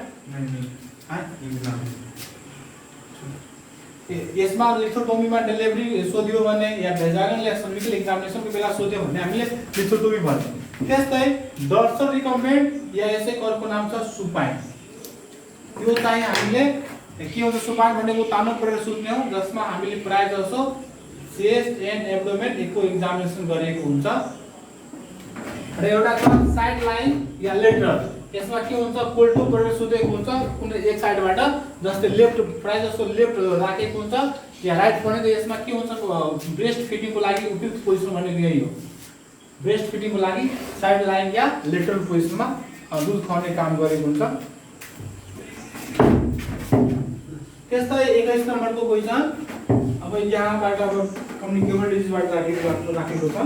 Speaker 1: यसमा लिथोटोमीमा डेलिभरी सोध्यो भने या भेजाइनल या सर्जिकल एक्जामिनेसनको बेला सोध्यो भने हामीले लिथोटोमी भन्यो। त्यस्तै डर्सल रिकम्बेन्ट या यसैको अर्को नाम छ सुपाइन। यो चाहिँ हामीले के हुन्छ, सुपाइन भनेको तानो परेर सुत्ने हो, जसमा हामीले प्राय जसो chest and abdomen echo examination गरेको हुन्छ। र एउटा छ साइड लाइन या लेटरल, यसमा के हुन्छ कोल्ड टु प्रोडक्ट सुतेको हुन्छ कुनै एक साइडबाट, जस्तै लेफ्ट प्राय जस्तो लेफ्ट राखेको हुन्छ या राइट भनेको यसमा के हुन्छ ब्रेस्ट फिटिङको लागि उपयुक्त पोजिसन भनेको यही हो। ब्रेस्ट फिटिङको लागि साइड लाइन या लेटरल पोजिसनमा दुध खुवाउने काम गरेको हुन्छ। त्यस्तै 21 नम्बरको क्वेशन अब यहाँबाट अब कम्युनिकेबल डिजिजबाट राखेको छ।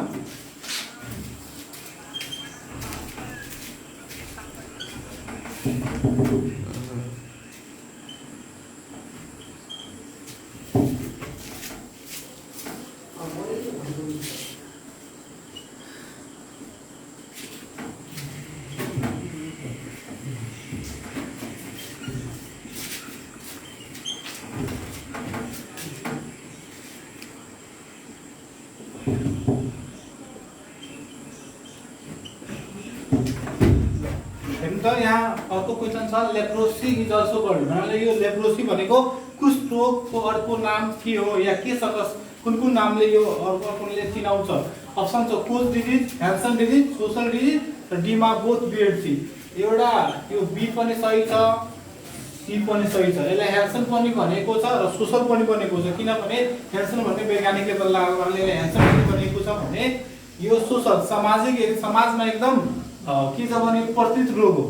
Speaker 1: यहाँ अर्को क्वेशन छ लेप्रोसी इज अल्सो कल्ड, भन्नाले यो लेप्रोसी भनेको कुष्ठ रोगको अर्को नाम के हो या केसँग कुन नामले यो अर्कोले चिनाउँछ। अप्सन छ coach disease, Hansen disease, social disease र डीमा बोथ बी एन्ड सी। एउटा यो बी पनि सही छ, सी पनि सही छ। यसलाई ह्यान्सन पनि भनेको छ र सोसल पनि भनेको छ, किनभने ह्यान्सन भन्ने वैज्ञानिकले बदलाएको कारणले ह्यान्सन पनि भनेको छ भने यो सोसल सामाजिक समाजमा एकदम के छ भने प्रतित रोग हो।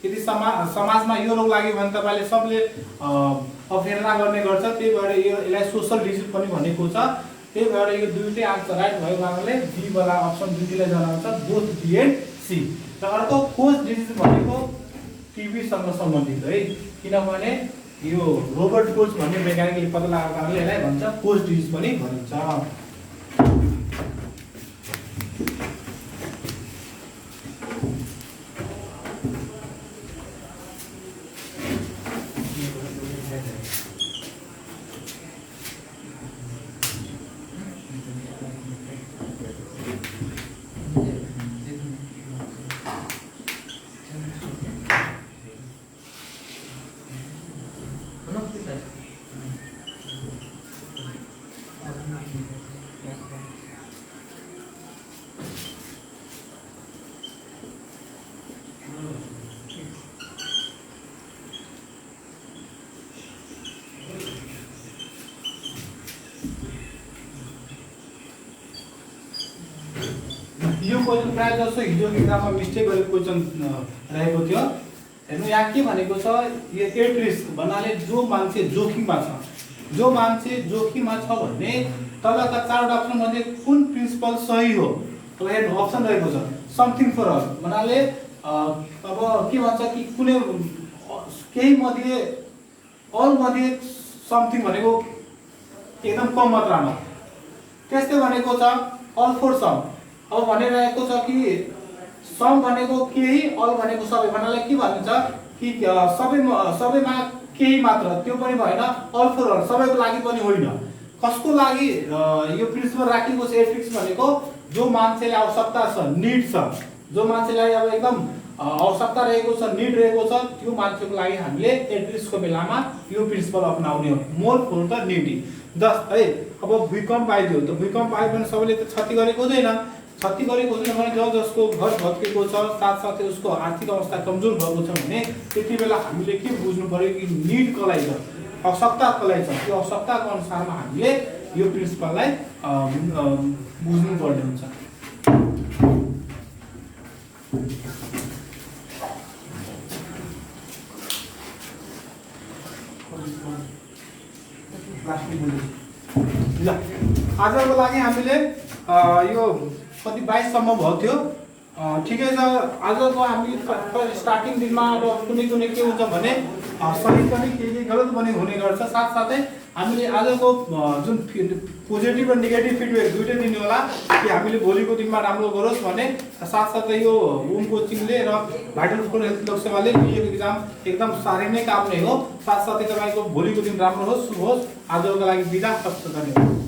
Speaker 1: यदि समाजमा यो रोग लाग्यो भने तपाईले सबले अवहेलना गर्ने गर्छ, त्यही भएर यसलाई सोसल डिजिज पनि भनेको छ। त्यही भएर यो दुईटै आन्सर राइट भएको कारणले बी वाला अप्सन दुईटैलाई जनाउँछ बोथ बी एन्ड सी। र अर्को कोच डिजिज भनेको टिबी सँग सम्बन्धित है, किनभने यो रोबर्ट कोच भन्ने वैज्ञानिकले पत्ता लगाएको कारणले यसलाई भन्छ कोच डिजिज पनि भनिन्छ। यो क्वेशन प्राय जस्तो हिजो एक्जाममा मिस्टेक गरेको क्वेशन रहेको थियो। हेर्नु यहाँ के भनेको छ, यो एट रिस्क भन्नाले जो मान्छे जोखिममा छ, जो मान्छे जोखिममा छ भन्ने तलका चारवटा अप्सन मध्ये कुन प्रिन्सिपल सही हो। अब हेर्नु अप्सन रहेको छ समथिङ फर अल भन्नाले अब के भन्छ कि कुनै केही मध्ये अल मध्ये समथिङ भनेको एकदम कम मात्रामा, त्यस्तै भनेको छ अल फर सम। अब भनिरहेको छ कि सम भनेको केही, अल भनेको सबै, भन्नाले के भनिन्छ कि सबैमा केही मात्र, त्यो पनि भएन, अल फर अल सबैको लागि पनि होइन। कसको लागि यो प्रिन्सिपल राखिएको छ एथिक्स भनेको जो मान्छेलाई आवश्यकता छ, निड छ, जो मान्छेलाई अब एकदम आवश्यकता रहेको छ, निड रहेको छ, त्यो मान्छेको लागि हामीले एथिक्सको बेलामा यो प्रिन्सिपल अपनाउने हो। More for the needy. Just है अब भूकम्प आइदियो त भूकम्प आयो भने सबैले त क्षति गरेको हुँदैन, क्षति गरेको हुँदैन भने जसको घर भत्केको छ, साथसाथै उसको आर्थिक अवस्था कमजोर भएको छ भने त्यति बेला हामीले के बुझ्नु पर्यो कि निड कसलाई छ, आवश्यकता कसलाई छ, त्यो आवश्यकताको अनुसारमा हामीले यो प्रिन्सिपललाई बुझ्नु पर्ने हुन्छ। ल आजको लागि हामीले यो कति 22 सम्म भयो थियो, ठिकै छ। आजको हामी स्टार्टिङ दिनमा अब कुनै के हुन्छ भने सही पनि केही गलत पनि हुने गर्छ। साथसाथै हामीले आजको जुन पोजिटिभ र नेगेटिभ फिडब्याक दुइटै दिने होला कि हामीले भोलिको दिनमा राम्रो गरोस् भने। साथसाथै यो होम कोचिङले र भाइटल फुड हेल्थ लोकसेवाले लिएको एक्जाम एकदम साह्रै नै काम नै हो। साथसाथै तपाईँको भोलिको दिन राम्रो होस्, शुभ होस्। आजको लागि बिदा, धन्यवाद।